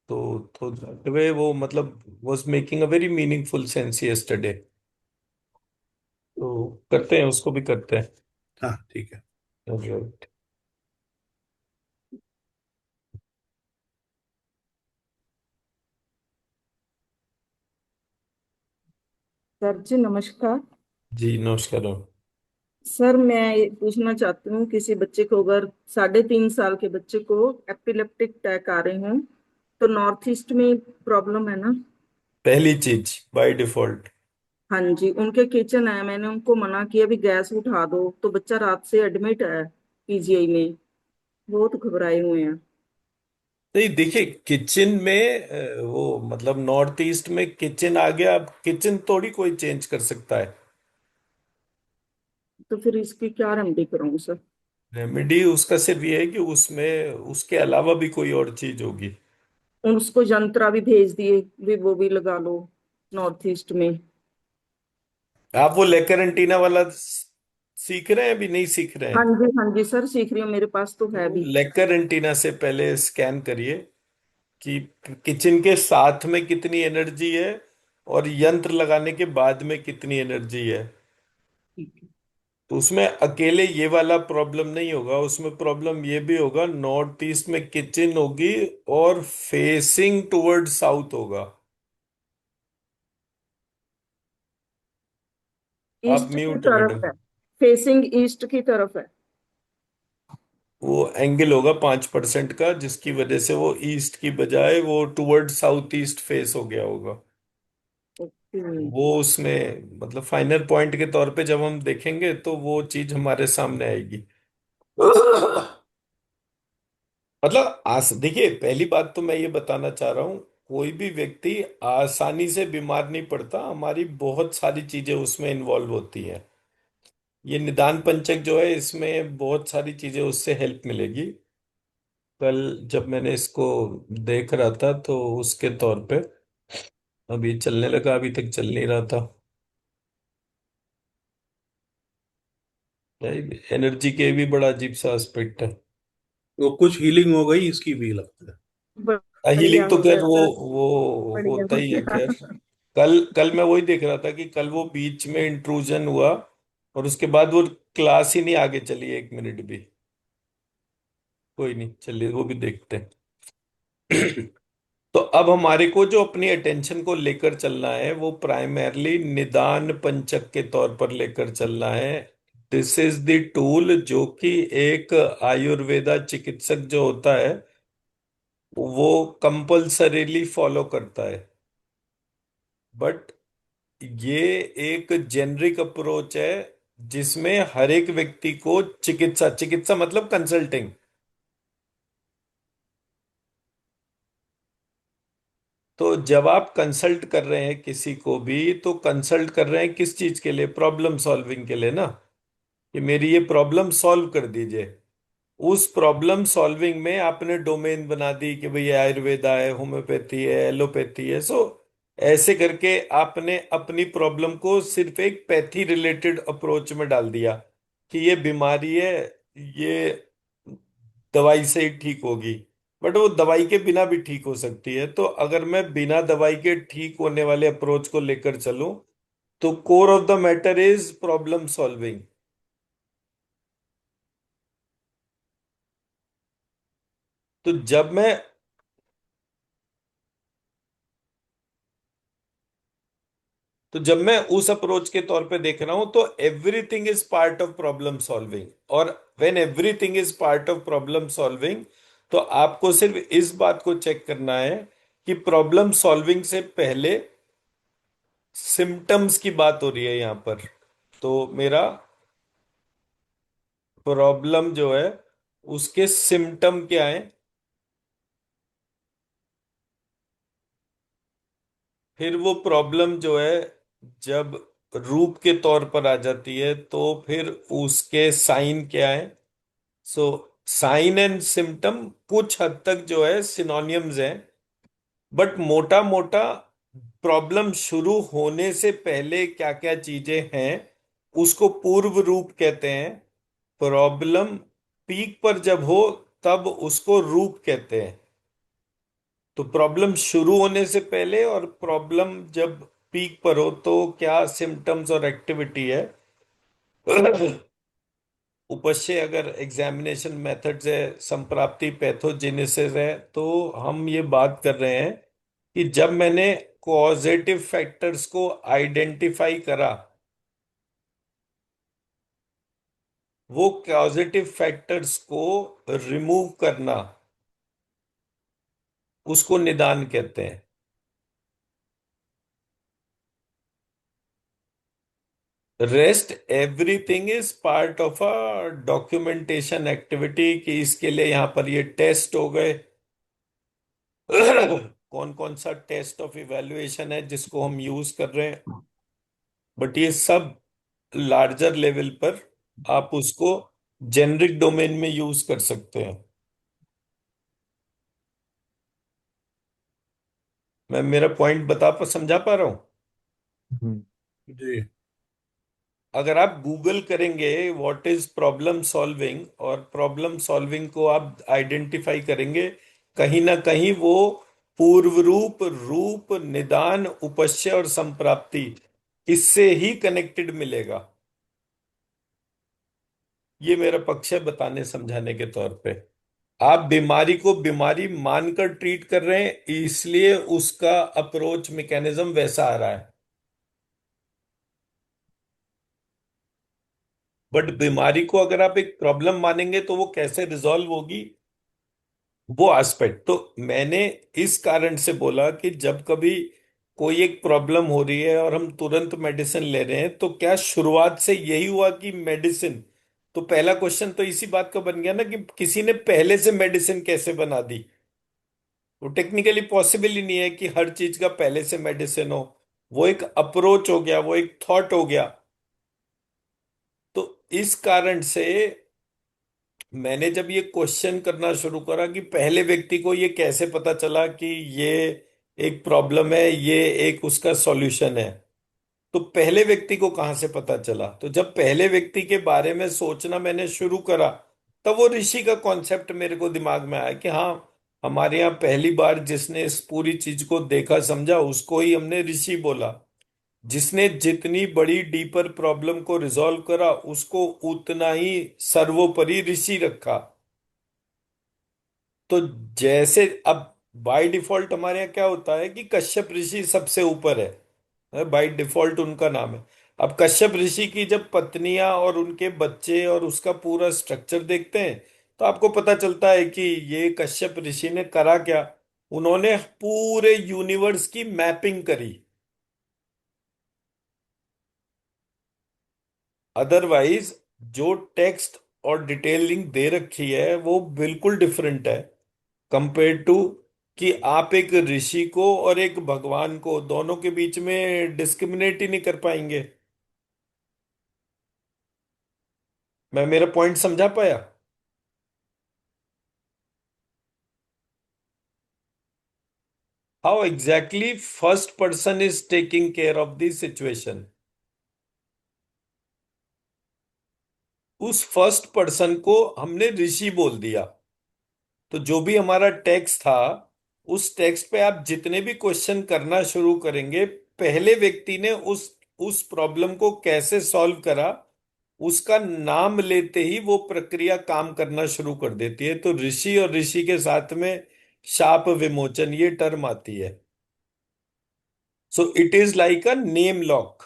तो that way वो मतलब was making a very meaningful sense yesterday। तो करते हैं, उसको भी करते हैं। हाँ ठीक है। Alright। सर जी नमस्कार। जी नमस्कार। सर मैं ये पूछना चाहती हूँ, किसी बच्चे को अगर 3.5 साल के बच्चे को एपिलेप्टिक अटैक आ रहे हैं तो नॉर्थ ईस्ट में प्रॉब्लम है ना। पहली चीज बाय डिफॉल्ट। हाँ जी, उनके किचन है, मैंने उनको मना किया भी गैस उठा दो, तो बच्चा रात से एडमिट है पीजीआई में, बहुत घबराए हुए हैं। नहीं देखिए, किचन में वो मतलब नॉर्थ ईस्ट में किचन आ गया, अब किचन थोड़ी कोई चेंज कर सकता है। तो फिर इसकी क्या रेमेडी करूँ सर? रेमेडी उसका सिर्फ ये है कि उसमें उसके अलावा भी कोई और चीज होगी। और उसको यंत्रा भी भेज दिए भी, वो भी लगा लो नॉर्थ ईस्ट में। आप वो लेकरेंटीना वाला सीख रहे हैं, अभी नहीं सीख रहे हाँ हैं? जी हाँ जी सर, सीख रही हूँ, मेरे पास तो है तो भी। लेकरेंटीना से पहले स्कैन करिए कि किचन के साथ में कितनी एनर्जी है और यंत्र लगाने के बाद में कितनी एनर्जी है। ठीक है। तो उसमें अकेले ये वाला प्रॉब्लम नहीं होगा, उसमें प्रॉब्लम ये भी होगा, नॉर्थ ईस्ट में किचन होगी और फेसिंग टुवर्ड साउथ होगा। आप ईस्ट की म्यूट है तरफ मैडम। है, फेसिंग ईस्ट की तरफ है। वो एंगल होगा 5% का, जिसकी वजह से वो ईस्ट की बजाय वो टुवर्ड साउथ ईस्ट फेस हो गया होगा। ओके। वो उसमें मतलब फाइनल पॉइंट के तौर पे जब हम देखेंगे तो वो चीज हमारे सामने आएगी। मतलब आस देखिए, पहली बात तो मैं ये बताना चाह रहा हूँ, कोई भी व्यक्ति आसानी से बीमार नहीं पड़ता, हमारी बहुत सारी चीजें उसमें इन्वॉल्व होती हैं। ये निदान पंचक जो है, इसमें बहुत सारी चीजें उससे हेल्प मिलेगी। कल जब मैंने इसको देख रहा था तो उसके तौर पे अभी चलने लगा, अभी तक चल नहीं रहा था। एनर्जी के भी बड़ा अजीब सा एस्पेक्ट है। वो कुछ हीलिंग हो गई इसकी भी लगता है। बढ़िया हीलिंग तो हो खैर गया सर। वो बढ़िया होता हो ही है खैर। गया। कल कल मैं वही देख रहा था कि कल वो बीच में इंट्रूजन हुआ और उसके बाद वो क्लास ही नहीं आगे चली एक मिनट भी। कोई नहीं, चलिए वो भी देखते हैं। तो अब हमारे को जो अपनी अटेंशन को लेकर चलना है वो प्राइमरली निदान पंचक के तौर पर लेकर चलना है। दिस इज द टूल जो कि एक आयुर्वेदा चिकित्सक जो होता है वो कंपल्सरीली फॉलो करता है। बट ये एक जेनरिक अप्रोच है जिसमें हर एक व्यक्ति को चिकित्सा चिकित्सा मतलब कंसल्टिंग। तो जब आप कंसल्ट कर रहे हैं किसी को भी तो कंसल्ट कर रहे हैं किस चीज के लिए? प्रॉब्लम सॉल्विंग के लिए ना, कि मेरी ये प्रॉब्लम सॉल्व कर दीजिए। उस प्रॉब्लम सॉल्विंग में आपने डोमेन बना दी कि भाई ये आयुर्वेदा है, होम्योपैथी है, एलोपैथी है। सो ऐसे करके आपने अपनी प्रॉब्लम को सिर्फ एक पैथी रिलेटेड अप्रोच में डाल दिया कि ये बीमारी है, ये दवाई से ही ठीक होगी। बट वो दवाई के बिना भी ठीक हो सकती है। तो अगर मैं बिना दवाई के ठीक होने वाले अप्रोच को लेकर चलूं तो core of the matter is problem solving. तो जब मैं तो जब मैं उस अप्रोच के तौर पे देख रहा हूं तो everything is part of problem solving. और when everything is part of problem solving तो आपको सिर्फ इस बात को चेक करना है कि प्रॉब्लम सॉल्विंग से पहले सिम्टम्स की बात हो रही है यहां पर। तो मेरा प्रॉब्लम जो है उसके सिम्टम क्या है, फिर वो प्रॉब्लम जो है जब रूप के तौर पर आ जाती है तो फिर उसके साइन क्या है। सो साइन एंड सिम्टम कुछ हद तक जो है सिनोनियम्स हैं। बट मोटा मोटा प्रॉब्लम शुरू होने से पहले क्या क्या चीजें हैं उसको पूर्व रूप कहते हैं। प्रॉब्लम पीक पर जब हो तब उसको रूप कहते हैं। तो प्रॉब्लम शुरू होने से पहले और प्रॉब्लम जब पीक पर हो तो क्या सिम्टम्स और एक्टिविटी है। उपश्य अगर एग्जामिनेशन मेथड्स है, संप्राप्ति पैथोजेनेसिस है, तो हम ये बात कर रहे हैं कि जब मैंने कॉजेटिव फैक्टर्स को आइडेंटिफाई करा, वो कॉजेटिव फैक्टर्स को रिमूव करना, उसको निदान कहते हैं। Rest everything is part of a documentation activity, कि इसके लिए यहां पर ये टेस्ट हो गए। कौन कौन सा टेस्ट ऑफ इवेल्युएशन है जिसको हम यूज कर रहे हैं, बट ये सब लार्जर लेवल पर आप उसको जेनरिक डोमेन में यूज कर सकते हैं। मैं मेरा पॉइंट समझा पा रहा हूं। हम्म। जी। अगर आप गूगल करेंगे व्हाट इज प्रॉब्लम सॉल्विंग, और प्रॉब्लम सॉल्विंग को आप आइडेंटिफाई करेंगे, कहीं ना कहीं वो पूर्व रूप, रूप, निदान, उपस्य और संप्राप्ति, इससे ही कनेक्टेड मिलेगा। ये मेरा पक्ष है बताने समझाने के तौर पे। आप बीमारी को बीमारी मानकर ट्रीट कर रहे हैं, इसलिए उसका अप्रोच मैकेनिज्म वैसा आ रहा है। बट बीमारी को अगर आप एक प्रॉब्लम मानेंगे तो वो कैसे रिजॉल्व होगी, वो एस्पेक्ट तो मैंने इस कारण से बोला कि जब कभी कोई एक प्रॉब्लम हो रही है और हम तुरंत मेडिसिन ले रहे हैं, तो क्या शुरुआत से यही हुआ कि मेडिसिन, तो पहला क्वेश्चन तो इसी बात का बन गया ना कि किसी ने पहले से मेडिसिन कैसे बना दी। वो टेक्निकली पॉसिबल ही नहीं है कि हर चीज का पहले से मेडिसिन हो। वो एक अप्रोच हो गया, वो एक थॉट हो गया। तो इस कारण से मैंने जब ये क्वेश्चन करना शुरू करा कि पहले व्यक्ति को ये कैसे पता चला कि ये एक प्रॉब्लम है, ये एक उसका सॉल्यूशन है, तो पहले व्यक्ति को कहाँ से पता चला। तो जब पहले व्यक्ति के बारे में सोचना मैंने शुरू करा, तब वो ऋषि का कॉन्सेप्ट मेरे को दिमाग में आया कि हाँ, हमारे यहाँ पहली बार जिसने इस पूरी चीज को देखा समझा उसको ही हमने ऋषि बोला। जिसने जितनी बड़ी डीपर प्रॉब्लम को रिजॉल्व करा उसको उतना ही सर्वोपरि ऋषि रखा। तो जैसे अब बाय डिफॉल्ट हमारे यहाँ क्या होता है कि कश्यप ऋषि सबसे ऊपर है, बाय डिफॉल्ट उनका नाम है। अब कश्यप ऋषि की जब पत्नियां और उनके बच्चे और उसका पूरा स्ट्रक्चर देखते हैं, तो आपको पता चलता है कि ये कश्यप ऋषि ने करा क्या। उन्होंने पूरे यूनिवर्स की मैपिंग करी। अदरवाइज जो टेक्स्ट और डिटेलिंग दे रखी है वो बिल्कुल डिफरेंट है कंपेयर टू कि आप एक ऋषि को और एक भगवान को, दोनों के बीच में डिस्क्रिमिनेट ही नहीं कर पाएंगे। मैं मेरा पॉइंट समझा पाया। How exactly first person is taking care of the situation. उस फर्स्ट पर्सन को हमने ऋषि बोल दिया। तो जो भी हमारा टेक्स्ट था, उस टेक्स्ट पे आप जितने भी क्वेश्चन करना शुरू करेंगे, पहले व्यक्ति ने उस प्रॉब्लम को कैसे सॉल्व करा, उसका नाम लेते ही वो प्रक्रिया काम करना शुरू कर देती है। तो ऋषि और ऋषि के साथ में शाप विमोचन ये टर्म आती है। So it is like a name lock.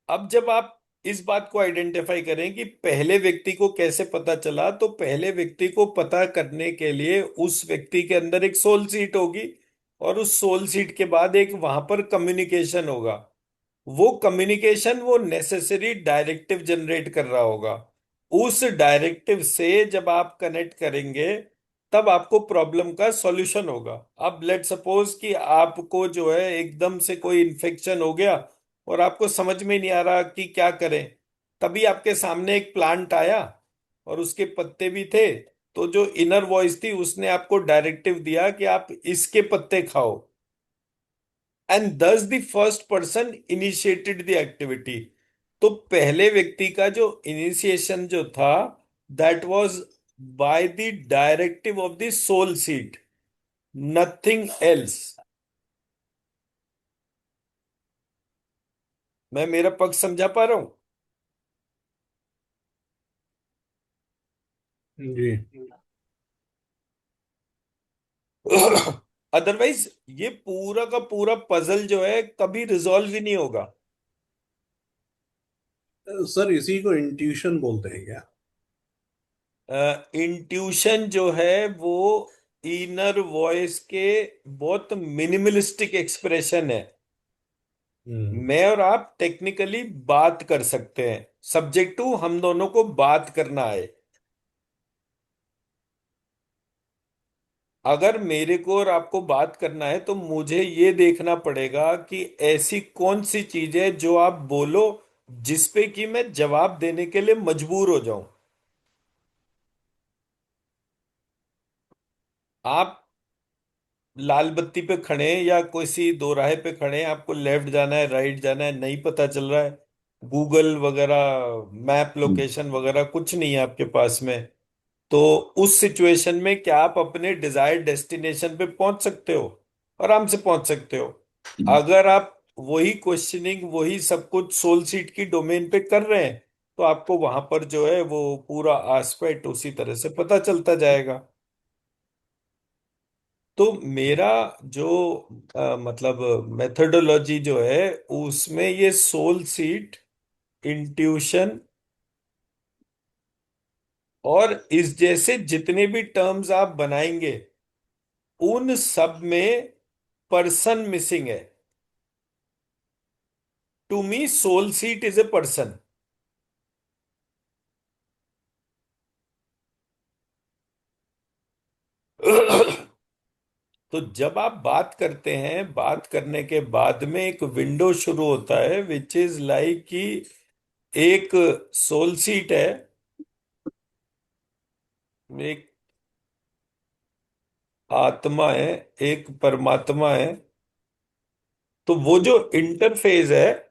अब जब आप इस बात को आइडेंटिफाई करें कि पहले व्यक्ति को कैसे पता चला, तो पहले व्यक्ति को पता करने के लिए उस व्यक्ति के अंदर एक सोल सीट होगी, और उस सोल सीट के बाद एक वहां पर कम्युनिकेशन होगा। वो कम्युनिकेशन वो नेसेसरी डायरेक्टिव जनरेट कर रहा होगा। उस डायरेक्टिव से जब आप कनेक्ट करेंगे, तब आपको प्रॉब्लम का सॉल्यूशन होगा। अब लेट सपोज कि आपको जो है एकदम से कोई इन्फेक्शन हो गया और आपको समझ में नहीं आ रहा कि क्या करें। तभी आपके सामने एक प्लांट आया और उसके पत्ते भी थे, तो जो इनर वॉइस थी उसने आपको डायरेक्टिव दिया कि आप इसके पत्ते खाओ, and thus the first person initiated the activity. तो पहले व्यक्ति का जो इनिशिएशन जो था, that was by the directive of the soul seat, nothing else. मैं मेरा पक्ष समझा पा रहा हूं? जी। अदरवाइज ये पूरा का पूरा पजल जो है कभी रिजॉल्व ही नहीं होगा। सर इसी को इंट्यूशन बोलते हैं क्या? इंट्यूशन जो है वो इनर वॉइस के बहुत मिनिमलिस्टिक एक्सप्रेशन है। हम्म। मैं और आप टेक्निकली बात कर सकते हैं, सब्जेक्ट टू हम दोनों को बात करना है। अगर मेरे को और आपको बात करना है तो मुझे ये देखना पड़ेगा कि ऐसी कौन सी चीज है जो आप बोलो जिस पे कि मैं जवाब देने के लिए मजबूर हो जाऊं। आप लाल बत्ती पे खड़े हैं या किसी दोराहे पे खड़े हैं, आपको लेफ्ट जाना है राइट जाना है नहीं पता चल रहा है, गूगल वगैरह मैप लोकेशन वगैरह कुछ नहीं है आपके पास में, तो उस सिचुएशन में क्या आप अपने डिजायर्ड डेस्टिनेशन पे पहुंच सकते हो? आराम से पहुंच सकते हो। अगर आप वही क्वेश्चनिंग वही सब कुछ सोल सीट की डोमेन पे कर रहे हैं तो आपको वहां पर जो है वो पूरा आस्पेक्ट उसी तरह से पता चलता जाएगा। तो मेरा जो मतलब मेथोडोलॉजी जो है उसमें ये सोल सीट, इंट्यूशन और इस जैसे जितने भी टर्म्स आप बनाएंगे उन सब में पर्सन मिसिंग है। To me soul seat is a person. तो जब आप बात करते हैं, बात करने के बाद में एक विंडो शुरू होता है विच इज लाइक कि एक सोल सीट है, एक आत्मा है, एक परमात्मा है। तो वो जो इंटरफेस है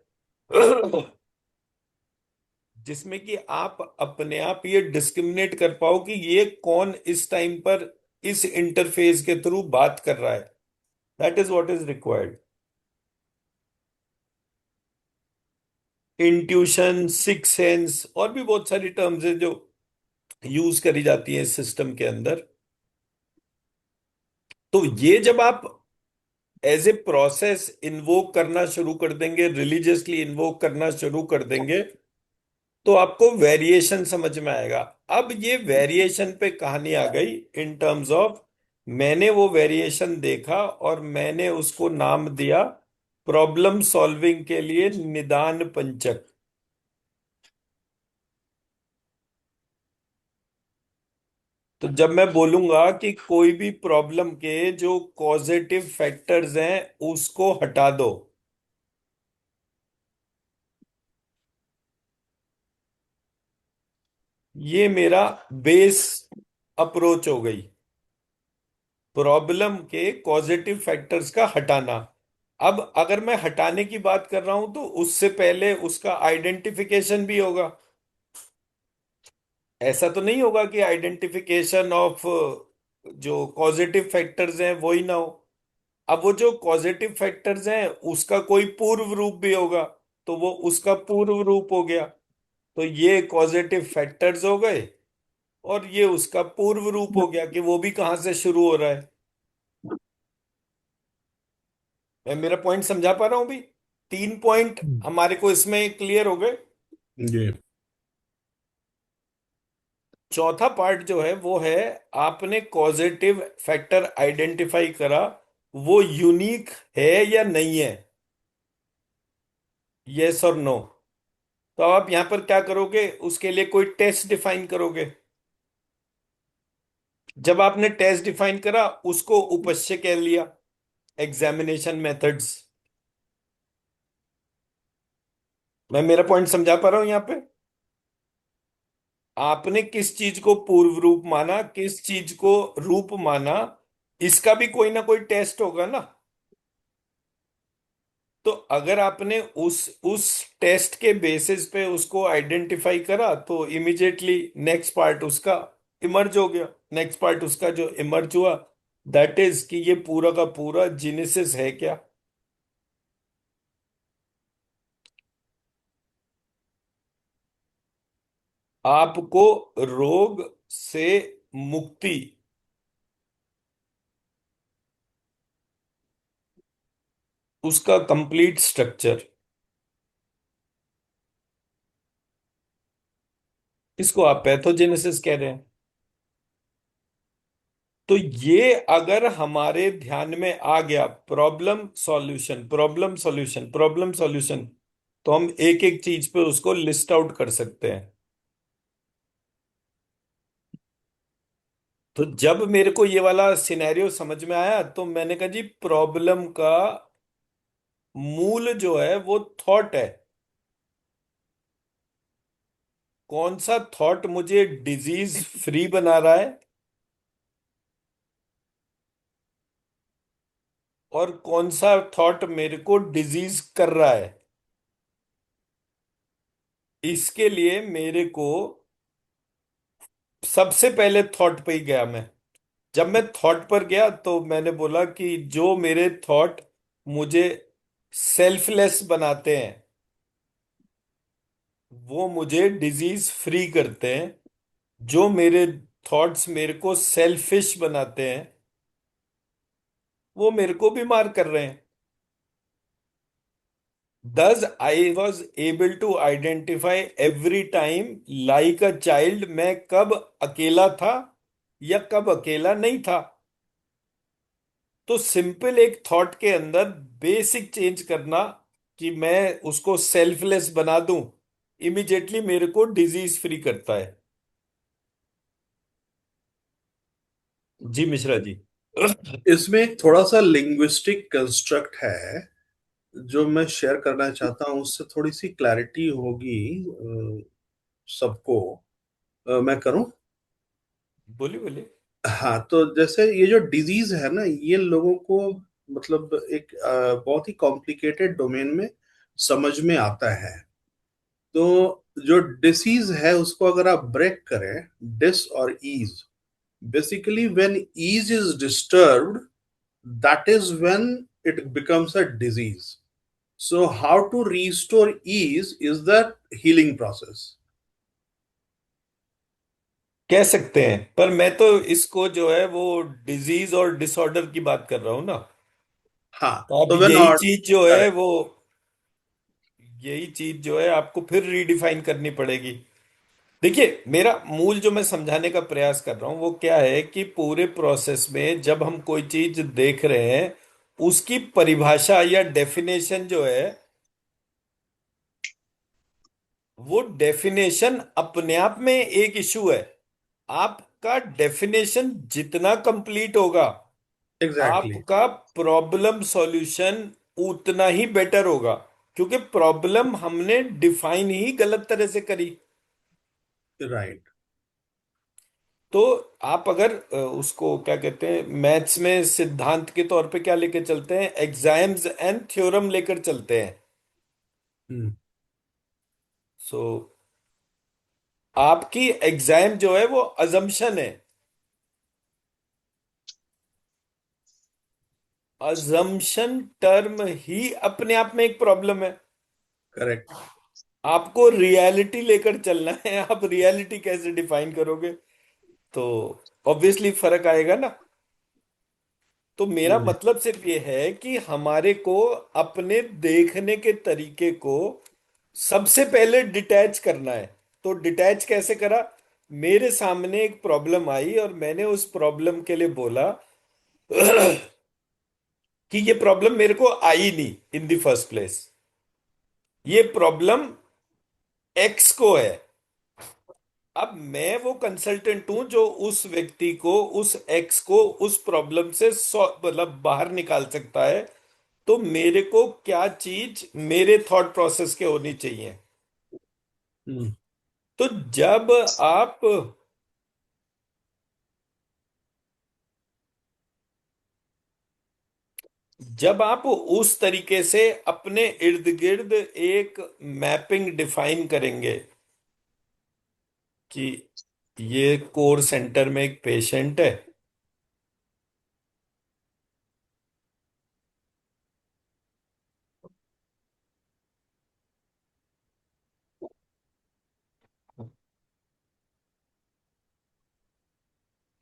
जिसमें कि आप अपने आप ये डिस्क्रिमिनेट कर पाओ कि ये कौन इस टाइम पर इस इंटरफेस के थ्रू बात कर रहा है, that is what is required. Intuition, six sense और भी बहुत सारी टर्म्स है जो यूज करी जाती है इस सिस्टम के अंदर। तो ये जब आप एज ए प्रोसेस इन्वोक करना शुरू कर देंगे, रिलीजियसली इन्वोक करना शुरू कर देंगे, तो आपको वेरिएशन समझ में आएगा। अब ये वेरिएशन पे कहानी आ गई इन टर्म्स ऑफ मैंने वो वेरिएशन देखा और मैंने उसको नाम दिया प्रॉब्लम सॉल्विंग के लिए निदान पंचक। तो जब मैं बोलूंगा कि कोई भी प्रॉब्लम के जो कॉजेटिव फैक्टर्स हैं उसको हटा दो, ये मेरा बेस अप्रोच हो गई, प्रॉब्लम के पॉजिटिव फैक्टर्स का हटाना। अब अगर मैं हटाने की बात कर रहा हूं तो उससे पहले उसका आइडेंटिफिकेशन भी होगा। ऐसा तो नहीं होगा कि आइडेंटिफिकेशन ऑफ जो पॉजिटिव फैक्टर्स हैं वो ही ना हो। अब वो जो पॉजिटिव फैक्टर्स हैं उसका कोई पूर्व रूप भी होगा, तो वो उसका पूर्व रूप हो गया। तो ये पॉजिटिव फैक्टर्स हो गए और ये उसका पूर्व रूप हो गया कि वो भी कहां से शुरू हो रहा है। मैं मेरा पॉइंट समझा पा रहा हूं भी? 3 पॉइंट हमारे को इसमें क्लियर हो गए। जी। चौथा पार्ट जो है वो है आपने कॉजेटिव फैक्टर आइडेंटिफाई करा, वो यूनिक है या नहीं है, यस और नो। तो आप यहां पर क्या करोगे, उसके लिए कोई टेस्ट डिफाइन करोगे। जब आपने टेस्ट डिफाइन करा उसको उपस्य कह लिया, एग्जामिनेशन मेथड्स। मैं मेरा पॉइंट समझा पा रहा हूं यहां पे? आपने किस चीज को पूर्व रूप माना, किस चीज को रूप माना, इसका भी कोई ना कोई टेस्ट होगा ना। तो अगर आपने उस टेस्ट के बेसिस पे उसको आइडेंटिफाई करा तो इमिजिएटली नेक्स्ट पार्ट उसका इमर्ज हो गया। नेक्स्ट पार्ट उसका जो इमर्ज हुआ, दैट इज कि ये पूरा का पूरा जीनेसिस है क्या। आपको रोग से मुक्ति, उसका कंप्लीट स्ट्रक्चर, इसको आप पैथोजेनेसिस कह रहे हैं। तो ये अगर हमारे ध्यान में आ गया, problem solution, problem solution, problem solution, तो हम एक एक चीज पे उसको लिस्ट आउट कर सकते हैं। तो जब मेरे को ये वाला सिनेरियो समझ में आया तो मैंने कहा जी, प्रॉब्लम का मूल जो है वो थॉट है। कौन सा थॉट मुझे डिजीज फ्री बना रहा है और कौन सा थॉट मेरे को डिजीज कर रहा है। इसके लिए मेरे को सबसे पहले थॉट पे ही गया मैं। जब मैं थॉट पर गया तो मैंने बोला कि जो मेरे थॉट मुझे सेल्फलेस बनाते हैं, वो मुझे डिजीज फ्री करते हैं। जो मेरे थॉट्स मेरे को सेल्फिश बनाते हैं, वो मेरे को बीमार कर रहे हैं। Thus, I was able to identify every time like a child, मैं कब अकेला था या कब अकेला नहीं था। तो सिंपल एक थॉट के अंदर बेसिक चेंज करना कि मैं उसको सेल्फलेस बना दूं, इमिजिएटली मेरे को डिजीज फ्री करता है। जी मिश्रा जी। इसमें एक थोड़ा सा लिंग्विस्टिक कंस्ट्रक्ट है जो मैं शेयर करना चाहता हूँ, उससे थोड़ी सी क्लैरिटी होगी सबको। मैं करूँ? बोलिए बोलिए। हाँ, तो जैसे ये जो डिजीज है ना, ये लोगों को मतलब एक बहुत ही कॉम्प्लिकेटेड डोमेन में समझ में आता है। तो जो डिसीज है उसको अगर आप ब्रेक करें, डिस और ease, basically when ease is disturbed, that is when it becomes a disease. So how to restore ease is the healing process. कह सकते हैं, पर मैं तो इसको जो है वो डिजीज और डिसऑर्डर की बात कर रहा हूं ना। हाँ, तो अब तो when यही or चीज जो है correct. वो, यही चीज जो है आपको फिर रीडिफाइन करनी पड़ेगी। देखिए, मेरा मूल जो मैं समझाने का प्रयास कर रहा हूं वो क्या है कि पूरे प्रोसेस में जब हम कोई चीज देख रहे हैं, उसकी परिभाषा या डेफिनेशन जो है, वो डेफिनेशन अपने आप में एक इशू है। आपका डेफिनेशन जितना कंप्लीट होगा, Exactly. आपका प्रॉब्लम सॉल्यूशन उतना ही बेटर होगा, क्योंकि प्रॉब्लम हमने डिफाइन ही गलत तरह से करी। Right. तो आप अगर उसको क्या कहते हैं, मैथ्स में सिद्धांत के तौर पे क्या लेकर चलते हैं, एग्जाम्स एंड थ्योरम लेकर चलते हैं। Hmm. सो आपकी एग्जाम जो है वो अजम्पशन है। अजम्पशन टर्म ही अपने आप में एक प्रॉब्लम है। Correct. आपको रियलिटी लेकर चलना है, आप रियलिटी कैसे डिफाइन करोगे, तो ऑब्वियसली फर्क आएगा ना। तो मेरा Hmm. मतलब सिर्फ ये है कि हमारे को अपने देखने के तरीके को सबसे पहले डिटैच करना है। तो डिटैच कैसे करा, मेरे सामने एक प्रॉब्लम आई और मैंने उस प्रॉब्लम के लिए बोला कि ये प्रॉब्लम मेरे को आई नहीं इन द फर्स्ट प्लेस, ये प्रॉब्लम एक्स को है। अब मैं वो कंसल्टेंट हूं जो उस व्यक्ति को, उस एक्स को उस प्रॉब्लम से मतलब बाहर निकाल सकता है। तो मेरे को क्या चीज मेरे थॉट प्रोसेस के होनी चाहिए। Hmm. तो आप जब आप उस तरीके से अपने इर्द गिर्द एक मैपिंग डिफाइन करेंगे कि ये कोर सेंटर में एक पेशेंट है।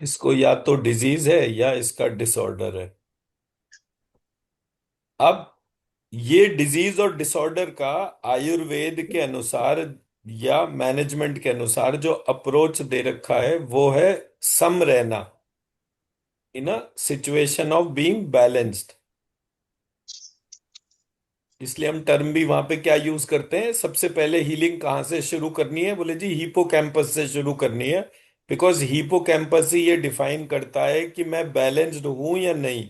इसको या तो डिजीज है या इसका डिसऑर्डर है। अब ये डिजीज और डिसऑर्डर का आयुर्वेद के अनुसार या मैनेजमेंट के अनुसार जो अप्रोच दे रखा है वो है सम रहना, in a situation of being balanced. इसलिए हम टर्म भी वहां पे क्या यूज करते हैं, सबसे पहले हीलिंग कहाँ से शुरू करनी है, बोले जी हिपोकैम्पस से शुरू करनी है। बिकॉज हिपोकैम्पस ही ये डिफाइन करता है कि मैं बैलेंस्ड हूं या नहीं।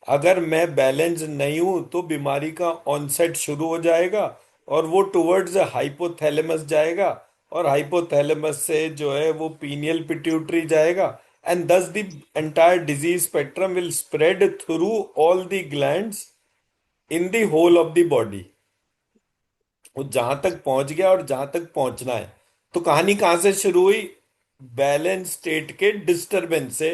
अगर मैं बैलेंस्ड नहीं हूं तो बीमारी का ऑनसेट शुरू हो जाएगा, और वो टुवर्ड्स हाइपोथैलेमस जाएगा, और हाइपोथैलेमस से जो है वो पीनियल पिट्यूटरी जाएगा, and thus the entire disease spectrum will spread through all the glands in the whole of the body. वो जहां तक पहुंच गया और जहां तक पहुंचना है। तो कहानी कहां से शुरू हुई, बैलेंस स्टेट के डिस्टरबेंस से।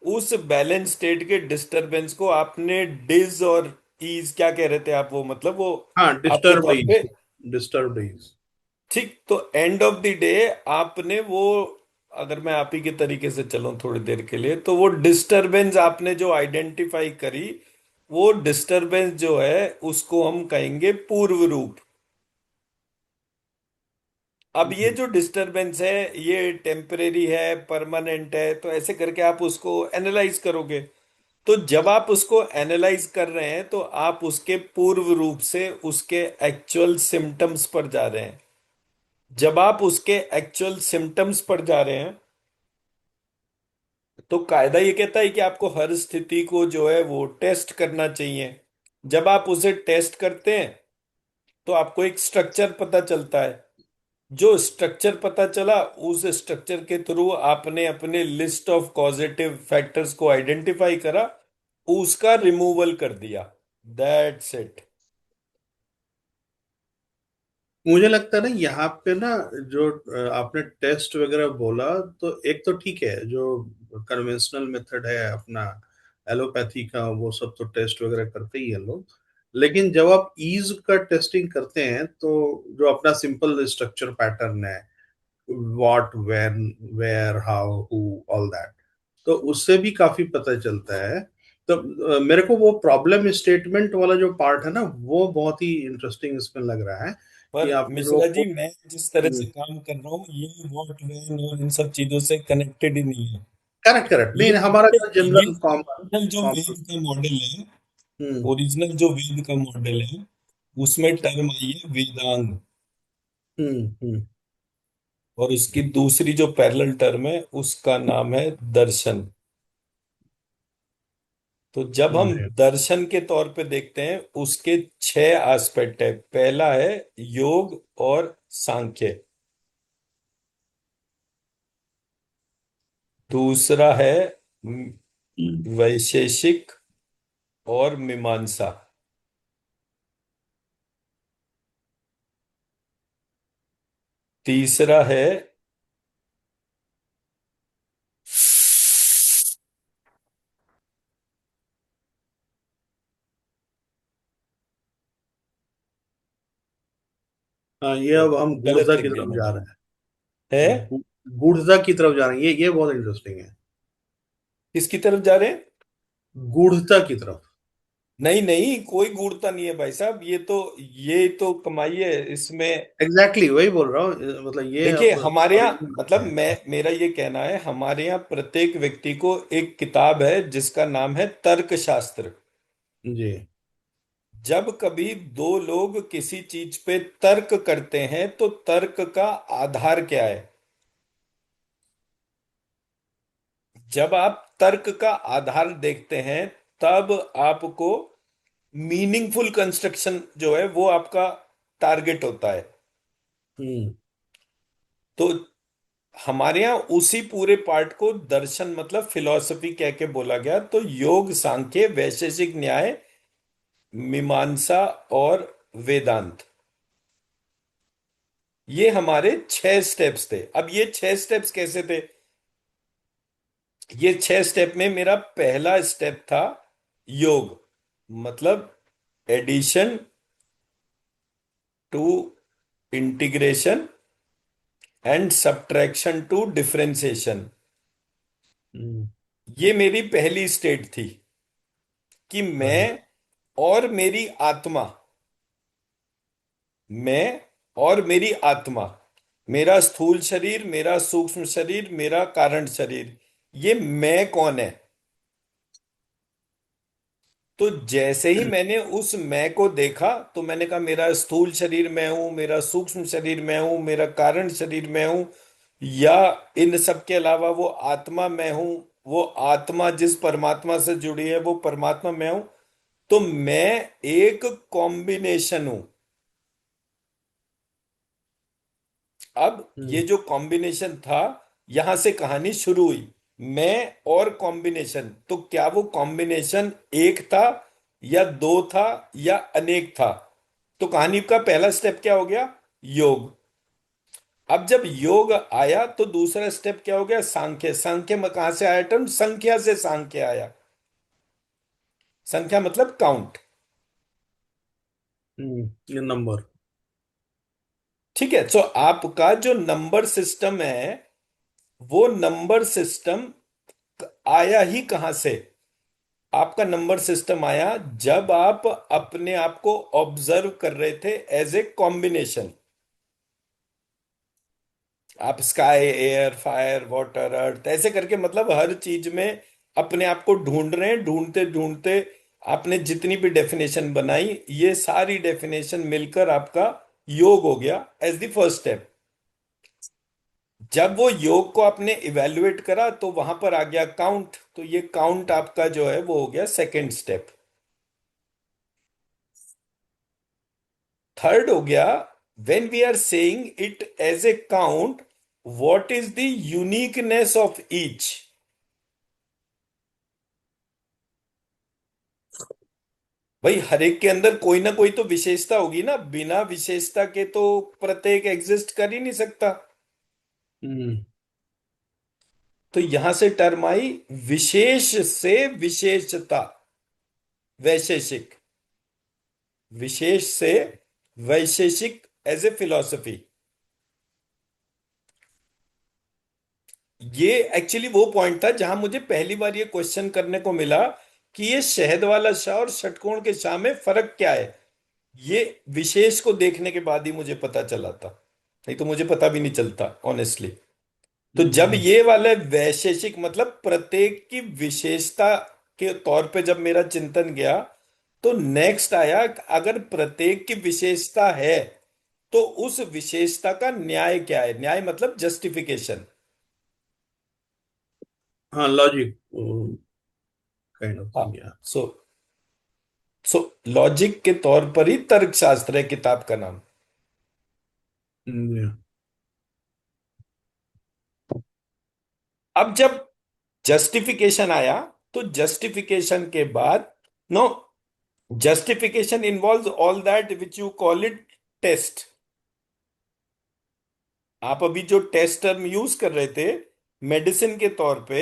उस बैलेंस स्टेट के डिस्टरबेंस को आपने डिज और ईज क्या कह रहे थे आप, वो मतलब वो हाँ, आपके डिस्टर्ब तौर पे। Disturb days. ठीक, तो एंड ऑफ द डे आपने वो, अगर मैं आप ही के तरीके से चलूं थोड़ी देर के लिए, तो वो डिस्टरबेंस आपने जो आइडेंटिफाई करी, वो डिस्टरबेंस जो है उसको हम कहेंगे पूर्व रूप। अब ये जो डिस्टरबेंस है ये टेम्परेरी है, परमानेंट है, तो ऐसे करके आप उसको एनालाइज करोगे। तो जब आप उसको एनालाइज कर रहे हैं तो आप उसके पूर्व रूप से उसके एक्चुअल सिम्टम्स पर जा रहे हैं। जब आप उसके एक्चुअल सिम्टम्स पर जा रहे हैं तो कायदा ये कहता है कि आपको हर स्थिति को जो है वो टेस्ट करना चाहिए। जब आप उसे टेस्ट करते हैं तो आपको एक स्ट्रक्चर पता चलता है। जो स्ट्रक्चर पता चला, उस स्ट्रक्चर के थ्रू आपने अपने लिस्ट ऑफ कॉजेटिव फैक्टर्स को आइडेंटिफाई करा, उसका रिमूवल कर दिया। That's it. मुझे लगता है ना यहाँ पे ना, जो आपने टेस्ट वगैरह बोला, तो एक तो ठीक है, जो कन्वेंशनल मेथड है अपना एलोपैथी का, वो सब तो टेस्ट वगैरह करते ही है लोग। लेकिन जब आप ईज का टेस्टिंग करते हैं, तो जो अपना सिंपल स्ट्रक्चर पैटर्न है, what, when, where, how, who, all that, तो उससे भी काफी पता चलता है। तो मेरे को वो प्रॉब्लम स्टेटमेंट वाला जो पार्ट है ना, वो बहुत ही इंटरेस्टिंग इसमें लग रहा है कि पर आपने जो मिश्रा जी, मैं जिस तरह से काम कर रहा हूँ ये व्हाट व्हेन और इन सब चीजों से कनेक्टेड ही नहीं है। करेक्ट करेक्ट, ये नहीं हमारा जो ये जनरल कॉमन ओरिजिनल जो कॉमन। वेद का मॉडल है, हम्म ओरिजिनल जो वेद का मॉडल है उसमें टर्म आई है वेदांग। हम्म। और उसकी दूसरी जो पैरेलल टर्म है उसका नाम है दर्शन। तो जब हम जी। दर्शन के तौर पे देखते हैं उसके छह एस्पेक्ट है। पहला है योग और सांख्य। दूसरा है वैशेषिक और मीमांसा। तीसरा है हाँ, ये अब हम गलत गूढ़ता लिख की दिया तरफ जा मैंने। रहे है हैं। गूढ़ता की तरफ जा रहे हैं, ये बहुत इंटरेस्टिंग है। किसकी तरफ जा रहे हैं? गूढ़ता की तरफ। नहीं नहीं, कोई गूढ़ता नहीं है भाई साहब, ये तो कमाई है इसमें। एग्जैक्टली वही बोल रहा हूँ, मतलब ये देखिए अब हमारे यहाँ, origin मतलब करते हैं। मेरा ये कहना है, हमारे यहाँ प्रत्येक व्यक्ति को एक किताब है जिसका नाम है तर्क शास्त्र। जी। जब कभी दो लोग किसी चीज पे तर्क करते हैं तो तर्क का आधार क्या है। जब आप तर्क का आधार देखते हैं तब आपको मीनिंगफुल कंस्ट्रक्शन जो है वो आपका टारगेट होता है। हम्म तो हमारे यहाँ उसी पूरे पार्ट को दर्शन मतलब फिलॉसफी कह के बोला गया। तो योग, सांख्य, वैशेषिक न्याय, मीमांसा और वेदांत, ये हमारे छह स्टेप्स थे। अब ये छह स्टेप्स कैसे थे, ये 6 स्टेप में मेरा पहला स्टेप था योग, मतलब addition to integration and subtraction to differentiation. Hmm. ये मेरी पहली स्टेट थी कि राइट। मैं और मेरी आत्मा, मैं और मेरी आत्मा, मेरा स्थूल शरीर, मेरा सूक्ष्म शरीर, मेरा कारण शरीर, ये मैं कौन है। तो जैसे ही मैंने उस मैं को देखा तो मैंने कहा मेरा स्थूल शरीर मैं हूं, मेरा सूक्ष्म शरीर मैं हूं, मेरा कारण शरीर मैं हूं, या इन सब के अलावा वो आत्मा मैं हूं, वो आत्मा जिस परमात्मा से जुड़ी है वो परमात्मा मैं हूं। तो मैं एक कॉम्बिनेशन हूं। अब ये हम्म। जो कॉम्बिनेशन था, यहां से कहानी शुरू हुई। मैं और कॉम्बिनेशन, तो क्या वो कॉम्बिनेशन एक था या दो था या अनेक था। तो कहानी का पहला स्टेप क्या हो गया? योग। अब जब योग आया तो दूसरा स्टेप क्या हो गया? सांख्य। सांख्य में कहां से आया टर्म? संख्या से सांख्य आया। संख्या मतलब काउंट। ये नंबर। ठीक है, तो आपका जो नंबर सिस्टम है, वो नंबर सिस्टम आया ही कहां से? आपका नंबर सिस्टम आया जब आप अपने आप को ऑब्जर्व कर रहे थे एज ए कॉम्बिनेशन। आप स्काई, एयर, फायर, वाटर, अर्थ ऐसे करके, मतलब हर चीज में अपने आप को ढूंढ रहे हैं। ढूंढते ढूंढते आपने जितनी भी डेफिनेशन बनाई, ये सारी डेफिनेशन मिलकर आपका योग हो गया एज द फर्स्ट स्टेप। जब वो योग को आपने इवेलुएट करा तो वहां पर आ गया काउंट। तो ये काउंट आपका जो है वो हो गया सेकेंड स्टेप। थर्ड हो गया, when we are saying it as a count, what is the uniqueness of each. भाई हर एक के अंदर कोई ना कोई तो विशेषता होगी ना, बिना विशेषता के तो प्रत्येक एग्जिस्ट कर ही नहीं सकता। हम्म। तो यहां से टर्म आई विशेष से विशेषता, वैशेषिक। विशेष से वैशेषिक एज ए फिलॉसफी। ये एक्चुअली वो पॉइंट था जहां मुझे पहली बार ये क्वेश्चन करने को मिला कि ये शहद वाला शाह और षटकोण के शाह में फर्क क्या है। ये विशेष को देखने के बाद ही मुझे पता चला था, नहीं तो मुझे पता भी नहीं चलता ऑनेस्टली। तो जब हम्म। ये वाला वैशेषिक मतलब प्रत्येक की विशेषता के तौर पे जब मेरा चिंतन गया, तो नेक्स्ट आया अगर प्रत्येक की विशेषता है तो उस विशेषता का न्याय क्या है। न्याय मतलब जस्टिफिकेशन। हाँ, लॉजिक काइंड ऑफ हाँ। थिंग, या। सो सो लॉजिक के तौर पर ही तर्कशास्त्र है किताब का नाम। हम्म। अब जब जस्टिफिकेशन आया, तो जस्टिफिकेशन के बाद, no, justification involves all that which you call it test. आप अभी जो टेस्ट टर्म यूज कर रहे थे मेडिसिन के तौर पे,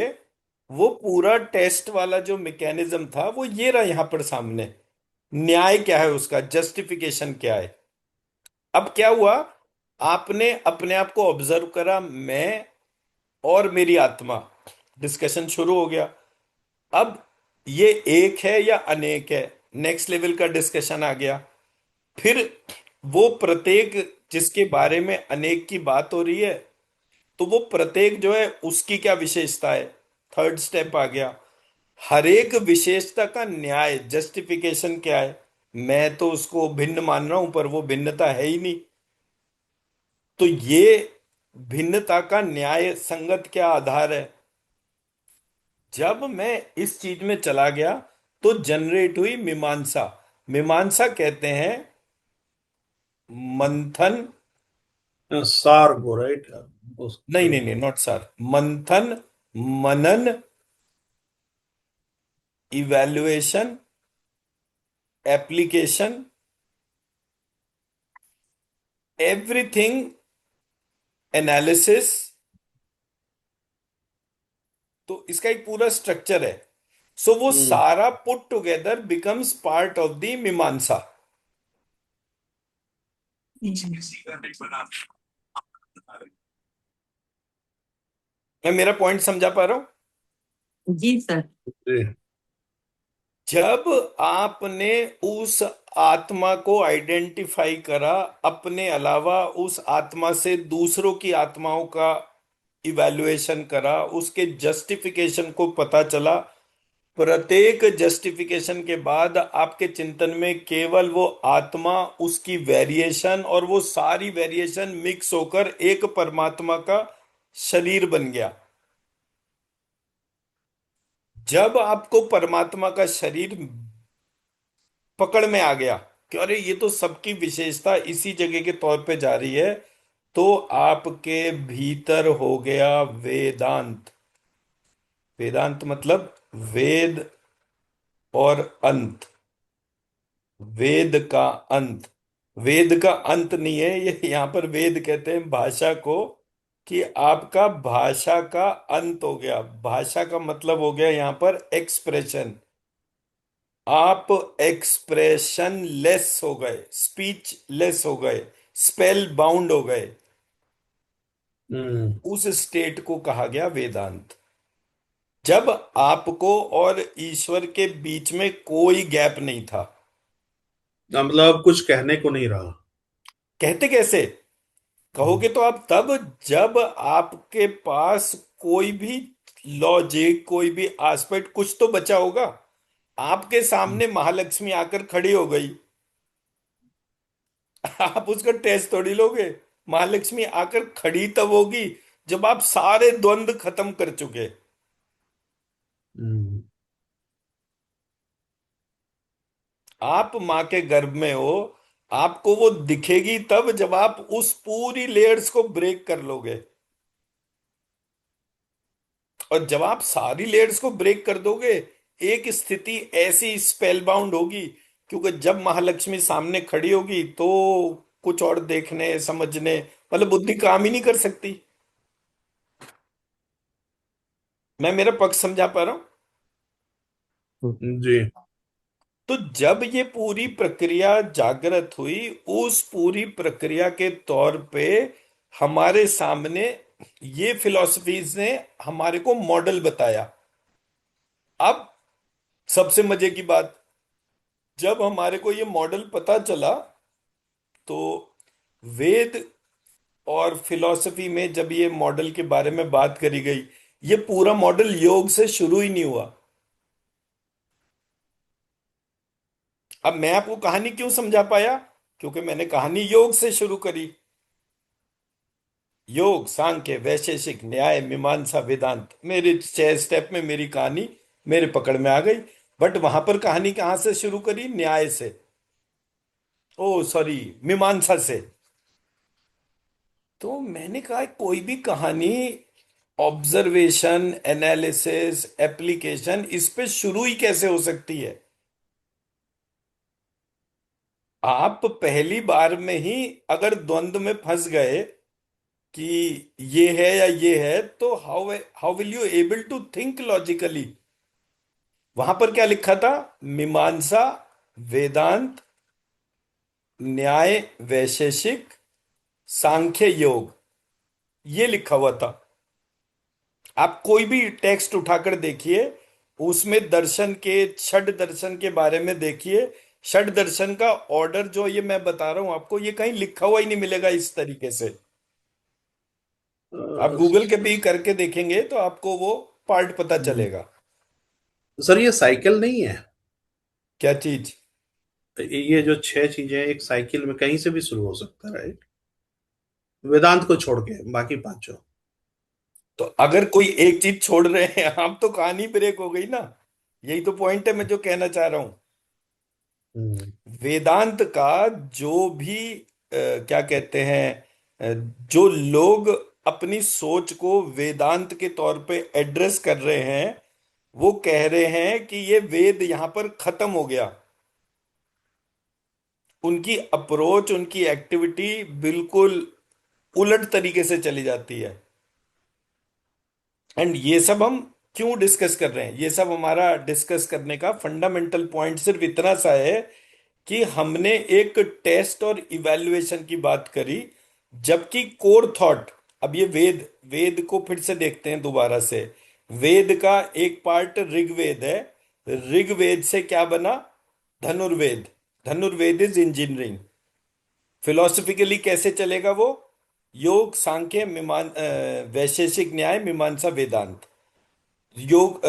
वो पूरा टेस्ट वाला जो मैकेनिज्म था वो ये रहा यहां पर सामने। न्याय क्या है उसका, जस्टिफिकेशन क्या है। अब क्या हुआ? आपने अपने आप को ऑब्जर्व करा, मैं और मेरी आत्मा, डिस्कशन शुरू हो गया। अब ये एक है या अनेक है, नेक्स्ट लेवल का डिस्कशन आ गया। फिर वो प्रत्येक जिसके बारे में अनेक की बात हो रही है, तो वो प्रत्येक जो है उसकी क्या विशेषता है, थर्ड स्टेप आ गया। हर एक विशेषता का न्याय, जस्टिफिकेशन क्या है। मैं तो उसको भिन्न मान रहा हूं पर वो भिन्नता है ही नहीं। तो ये भिन्नता का न्याय संगत क्या आधार है। जब मैं इस चीज में चला गया तो जनरेट हुई मीमांसा। मीमांसा कहते हैं मंथन। सार को, राइट। नहीं नहीं नहीं, नॉट सर। मंथन, मनन, इवैल्यूएशन, एप्लीकेशन, एवरीथिंग, एनालिसिस, तो इसका एक पूरा स्ट्रक्चर है। सो वो हम्म। सारा put together becomes part of the मीमांसा। मैं मेरा पॉइंट समझा पा रहा हूं? जी सर। जी। जब आपने उस आत्मा को आइडेंटिफाई करा, अपने अलावा उस आत्मा से दूसरों की आत्माओं का इवैल्यूएशन करा, उसके जस्टिफिकेशन को पता चला, प्रत्येक जस्टिफिकेशन के बाद आपके चिंतन में केवल वो आत्मा, उसकी वेरिएशन और वो सारी वेरिएशन मिक्स होकर एक परमात्मा का शरीर बन गया। जब आपको परमात्मा का शरीर पकड़ में आ गया कि अरे ये तो सबकी विशेषता इसी जगह के तौर पे जा रही है, तो आपके भीतर हो गया वेदांत। वेदांत मतलब वेद और अंत, वेद का अंत। वेद का अंत नहीं है ये, यहां पर वेद कहते हैं भाषा को, कि आपका भाषा का अंत हो गया। भाषा का मतलब हो गया यहां पर एक्सप्रेशन। आप एक्सप्रेशन लेस हो गए, स्पीच लेस हो गए, स्पेल बाउंड हो गए। हम्म। उस स्टेट को कहा गया वेदांत। जब आपको और ईश्वर के बीच में कोई गैप नहीं था। मतलब कुछ कहने को नहीं रहा। कहते कैसे? कहोगे तो आप तब, जब आपके पास कोई भी लॉजिक, कोई भी एस्पेक्ट, कुछ तो बचा होगा। आपके सामने महालक्ष्मी आकर खड़ी हो गई, आप उसका टेस्ट थोड़ी लोगे। महालक्ष्मी आकर खड़ी तब होगी जब आप सारे द्वंद्व खत्म कर चुके। हम्म। आप मां के गर्भ में हो, आपको वो दिखेगी तब जब आप उस पूरी लेयर्स को ब्रेक कर लोगे। और जब आप सारी लेयर्स को ब्रेक कर दोगे, एक स्थिति ऐसी स्पेल बाउंड होगी, क्योंकि जब महालक्ष्मी सामने खड़ी होगी तो कुछ और देखने समझने, मतलब बुद्धि काम ही नहीं कर सकती। मैं मेरा पक्ष समझा पा रहा हूं? जी। तो जब ये पूरी प्रक्रिया जागृत हुई, उस पूरी प्रक्रिया के तौर पे हमारे सामने ये फिलॉसफीज ने हमारे को मॉडल बताया। अब सबसे मजे की बात, जब हमारे को ये मॉडल पता चला, तो वेद और फिलॉसफी में जब ये मॉडल के बारे में बात करी गई, ये पूरा मॉडल योग से शुरू ही नहीं हुआ। अब मैं आपको कहानी क्यों समझा पाया? क्योंकि मैंने कहानी योग से शुरू करी। योग, सांख्य, वैशेषिक, न्याय, मीमांसा, वेदांत, मेरे 6 स्टेप में मेरी कहानी मेरे पकड़ में आ गई। बट वहां पर कहानी कहां से शुरू करी? न्याय से, ओ सॉरी, मीमांसा से। तो मैंने कहा कोई भी कहानी ऑब्जर्वेशन, एनालिसिस, एप्लीकेशन, इस पे शुरू ही कैसे हो सकती है? आप पहली बार में ही अगर द्वंद्व में फंस गए कि ये है या ये है, तो how how will you able to think logically? वहां पर क्या लिखा था? मीमांसा, वेदांत, न्याय, वैशेषिक, सांख्य, योग, ये लिखा हुआ था। आप कोई भी टेक्स्ट उठाकर देखिए, उसमें दर्शन के, षड दर्शन के बारे में देखिए। षड दर्शन का ऑर्डर जो ये मैं बता रहा हूं आपको, ये कहीं लिखा हुआ ही नहीं मिलेगा इस तरीके से। आप गूगल के भी करके देखेंगे तो आपको वो पार्ट पता चलेगा। सर ये साइकिल नहीं है? क्या चीज? ये जो 6 चीजें एक साइकिल में कहीं से भी शुरू हो सकता है, राइट? वेदांत को छोड़ के बाकी पांचों। तो अगर कोई एक चीज छोड़ रहे हैं आप, तो कहानी ब्रेक हो गई ना। यही तो पॉइंट है मैं जो कहना चाह रहा हूं। हम्म। वेदांत का जो भी क्या कहते हैं, जो लोग अपनी सोच को वेदांत के तौर पे एड्रेस कर रहे हैं, वो कह रहे हैं कि ये वेद यहां पर खत्म हो गया। उनकी अप्रोच, उनकी एक्टिविटी बिल्कुल उलट तरीके से चली जाती है। एंड ये सब हम क्यों डिस्कस कर रहे हैं ये सब? हमारा डिस्कस करने का फंडामेंटल पॉइंट सिर्फ इतना सा है कि हमने एक टेस्ट और इवैल्यूएशन की बात करी, जबकि कोर थॉट, अब ये वेद वेद को फिर से देखते हैं दोबारा से। वेद का एक पार्ट ऋग्वेद है। ऋग्वेद से क्या बना? धनुर्वेद। धनुर्वेद इज इंजीनियरिंग। फिलोसफिकली कैसे चलेगा वो? योग, सांख्य, वैशेषिक न्याय, मीमांसा, वेदांत। योग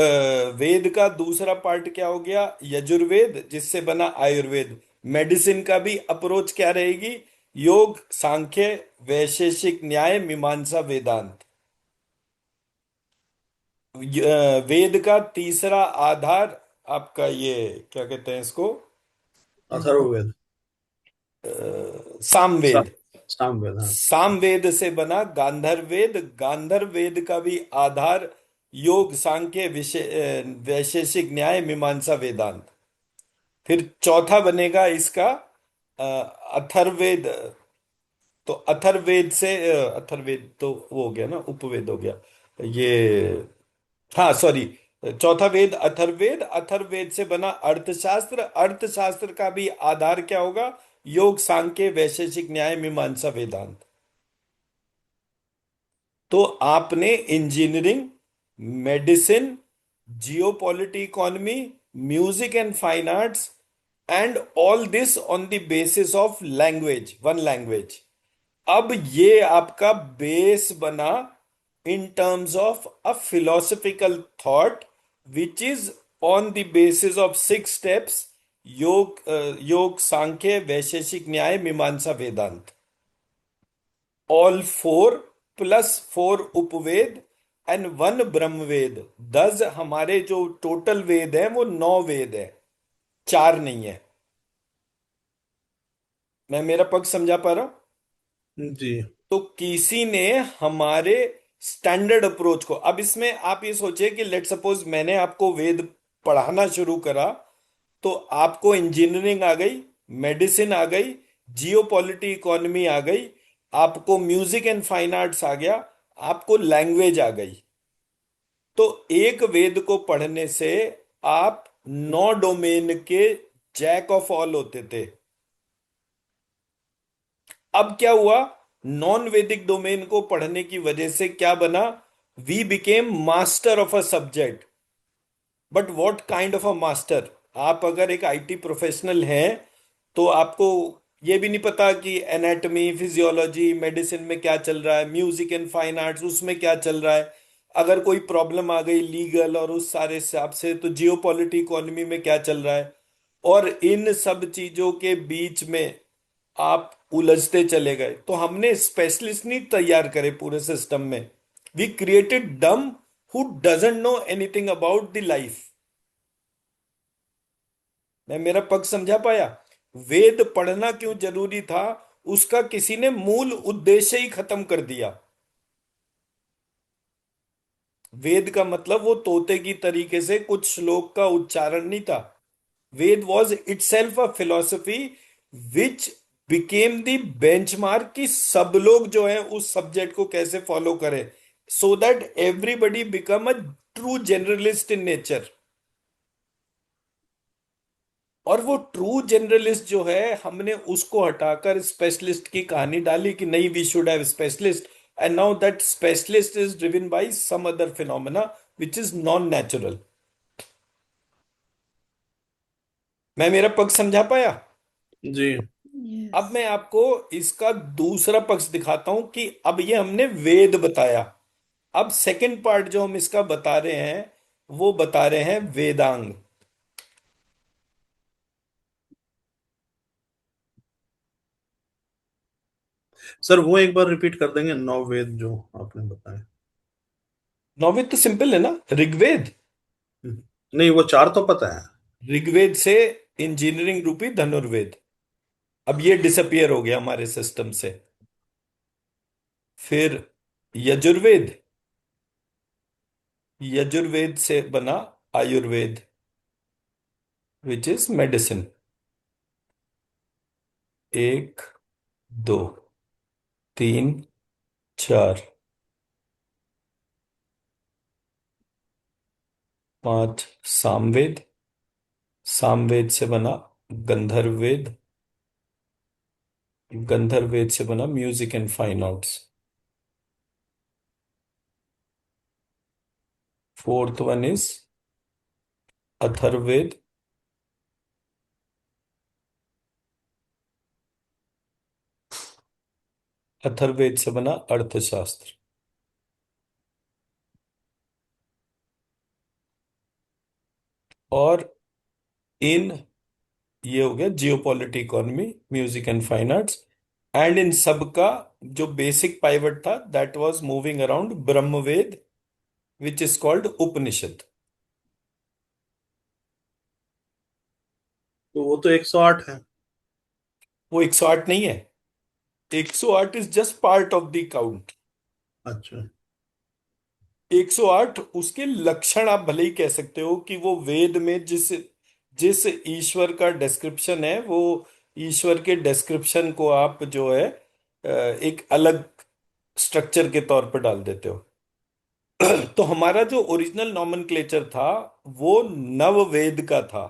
वेद का दूसरा पार्ट क्या हो गया? यजुर्वेद, जिससे बना आयुर्वेद। मेडिसिन का भी अप्रोच क्या रहेगी? योग, सांख्य, वैशेषिक न्याय, मीमांसा, वेदांत। वेद का तीसरा आधार आपका ये क्या कहते हैं इसको? अथर्ववेद। सा, सामवेद। सामवेद, हाँ। सामवेद से बना गांधर्वेद। गांधर्वेद का भी आधार योग, सांख्य, वैशेषिक न्याय, मीमांसा, वेदांत। फिर चौथा बनेगा इसका अ, अथर्ववेद। तो अथर्ववेद से अथर्ववेद तो वो हो गया ना, उपवेद हो गया ये। हाँ सॉरी, चौथा वेद अथर्ववेद। अथर्ववेद से बना अर्थशास्त्र। अर्थशास्त्र का भी आधार क्या होगा? योग, सांख्य, वैशेषिक न्याय, मीमांसा, वेदांत। तो आपने engineering, medicine, geopolity, economy, music and fine arts, and all this on the basis of language, one language. अब ये आपका बेस बना in terms of a philosophical thought which is on the basis of six steps: Yoga, Yoga, Sankhya, Vaisheshika Nyaya, Mimamsa, Vedanta. All four plus four Upaveda and one Brahmaveda. 10 हमारे जो total वेद हैं वो 9 वेद है, 4 नहीं है। मैं मेरा पक्ष समझा पा रहा हूं? जी। तो किसी ने हमारे स्टैंडर्ड अप्रोच को, अब इसमें आप ये सोचिए कि लेट सपोज मैंने आपको वेद पढ़ाना शुरू करा, तो आपको इंजीनियरिंग आ गई, मेडिसिन आ गई, जियोपॉलिटी, इकोनॉमी आ गई, आपको म्यूजिक एंड फाइन आर्ट्स आ गया, आपको लैंग्वेज आ गई। तो एक वेद को पढ़ने से आप 9 डोमेन के जैक ऑफ ऑल होते थे। अब क्या हुआ? नॉन वैदिक डोमेन को पढ़ने की वजह से क्या बना? We became master of a subject. But what kind of a master? आप अगर एक आईटी प्रोफेशनल हैं तो आपको ये भी नहीं पता कि एनाटॉमी, फिजियोलॉजी, मेडिसिन में क्या चल रहा है, म्यूजिक एंड फाइन आर्ट्स उसमें क्या चल रहा है। अगर कोई प्रॉब्लम आ गई लीगल और उस सारे हिसाब से, तो जियो पॉलिटी, इकोनॉमी में क्या चल रहा है। और इन सब चीजों के बीच में आप उलझते चले गए। तो हमने स्पेशलिस्ट नहीं तैयार करे पूरे सिस्टम में। वी क्रिएटेड डम who doesn't know anything about the life. मैं मेरा पक्ष समझा पाया? वेद पढ़ना क्यों जरूरी था, उसका किसी ने मूल उद्देश्य ही खत्म कर दिया। वेद का मतलब वो तोते की तरीके से कुछ श्लोक का उच्चारण नहीं था। Veda was itself a philosophy which became the benchmark कि सब लोग जो है उस सब्जेक्ट को कैसे फॉलो करें, so that everybody become a true generalist in nature. और वो ट्रू जनरलिस्ट जो है, हमने उसको हटाकर स्पेशलिस्ट की कहानी डाली कि नहीं, we should have specialist, and now that specialist is driven by some other phenomena which is non natural. मैं मेरा पक्ष समझा पाया? जी। अब मैं आपको इसका दूसरा पक्ष दिखाता हूं कि अब ये हमने वेद बताया। अब सेकंड पार्ट जो हम इसका बता रहे हैं, वो बता रहे हैं वेदांग। सर वो एक बार रिपीट कर देंगे, नौ वेद जो आपने बताए? नौवेद तो सिंपल है ना, ऋग्वेद। नहीं, वो चार तो पता है। ऋग्वेद से इंजीनियरिंग रूपी धनुर्वेद। अब ये डिसअपियर हो गया हमारे सिस्टम से। फिर यजुर्वेद। यजुर्वेद से बना आयुर्वेद विच इज मेडिसिन। एक, दो, तीन, चार। 5 सामवेद, सामवेद से बना गंधर्ववेद, गंधर्ववेद से बना music and fine arts. Fourth one is Atharvaveda, Atharvaveda से बना अर्थशास्त्र। और इन ये हो गया geopolity, economy, music and fine arts. And इन सब का जो बेसिक पाइवट था that was moving around Brahmaveda which is called Upanishad. तो वो तो 108 है। वो 108 नहीं है, 108 is just part of the count. अच्छा। 108 उसके लक्षण आप भले ही कह सकते हो कि वो वेद में जिस जिस ईश्वर का डिस्क्रिप्शन है, वो ईश्वर के डिस्क्रिप्शन को आप जो है एक अलग स्ट्रक्चर के तौर पर डाल देते हो। तो हमारा जो ओरिजिनल नॉमेनक्लेचर था वो नव वेद का था,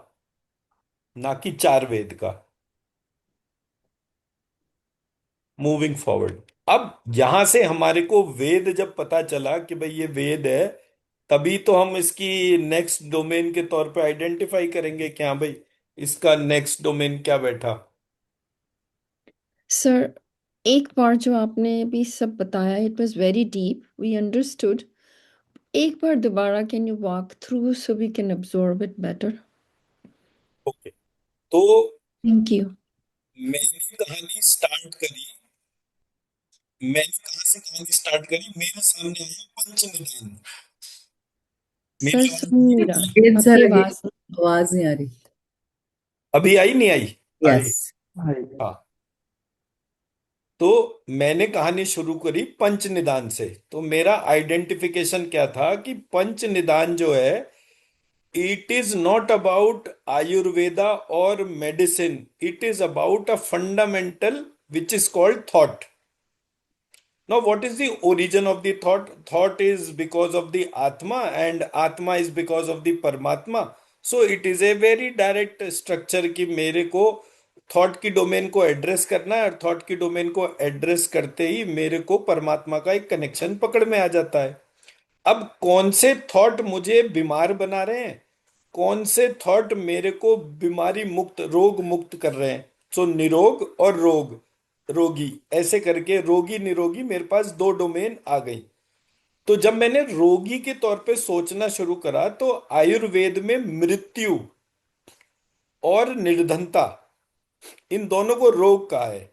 ना कि चार वेद का। मूविंग फॉरवर्ड, अब यहां से हमारे को वेद जब पता चला कि भाई ये वेद है, तभी तो हम इसकी नेक्स्ट डोमेन के तौर पे आइडेंटिफाई करेंगे कि हाँ भाई इसका नेक्स्ट डोमेन क्या बैठा। सर, एक बार जो आपने अभी सब बताया, it was very deep, we understood. एक बार दोबारा can you walk through so we can absorb it better? Okay, तो थैंक यू। मैंने कहानी स्टार्ट करी, मैंने कहाँ से कहानी स्टार्ट करी, मेरे सामने आया पंचनिधान। सर मेरी सुन नहीं रहा, अगेन आपकी सर, आवाज अगेन आवाज नहीं आ रही। अभी आई नहीं आई? यस। हाँ, तो मैंने कहानी शुरू करी पंच निदान से। तो मेरा आइडेंटिफिकेशन क्या था कि पंच निदान जो है, it is not about Ayurveda और medicine, it is about a fundamental which is called thought. Now, what is the origin of the thought? Thought is because of the Atma, and Atma is because of the Paramatma. So, it is a very direct structure कि मेरे को thought की domain को address करना है, और thought की domain को एड्रेस करते ही मेरे को परमात्मा का एक कनेक्शन पकड़ में आ जाता है। अब कौन से थॉट मुझे बीमार बना रहे हैं, कौन से थॉट मेरे को बीमारी मुक्त, रोग मुक्त कर रहे हैं, सो निरोग और रोग, रोगी, ऐसे करके रोगी निरोगी मेरे पास दो डोमेन आ गई। तो जब मैंने रोगी के तौर पे सोचना शुरू करा, तो आयुर्वेद में मृत्यु और निर्धनता, इन दोनों को रोग कहा है।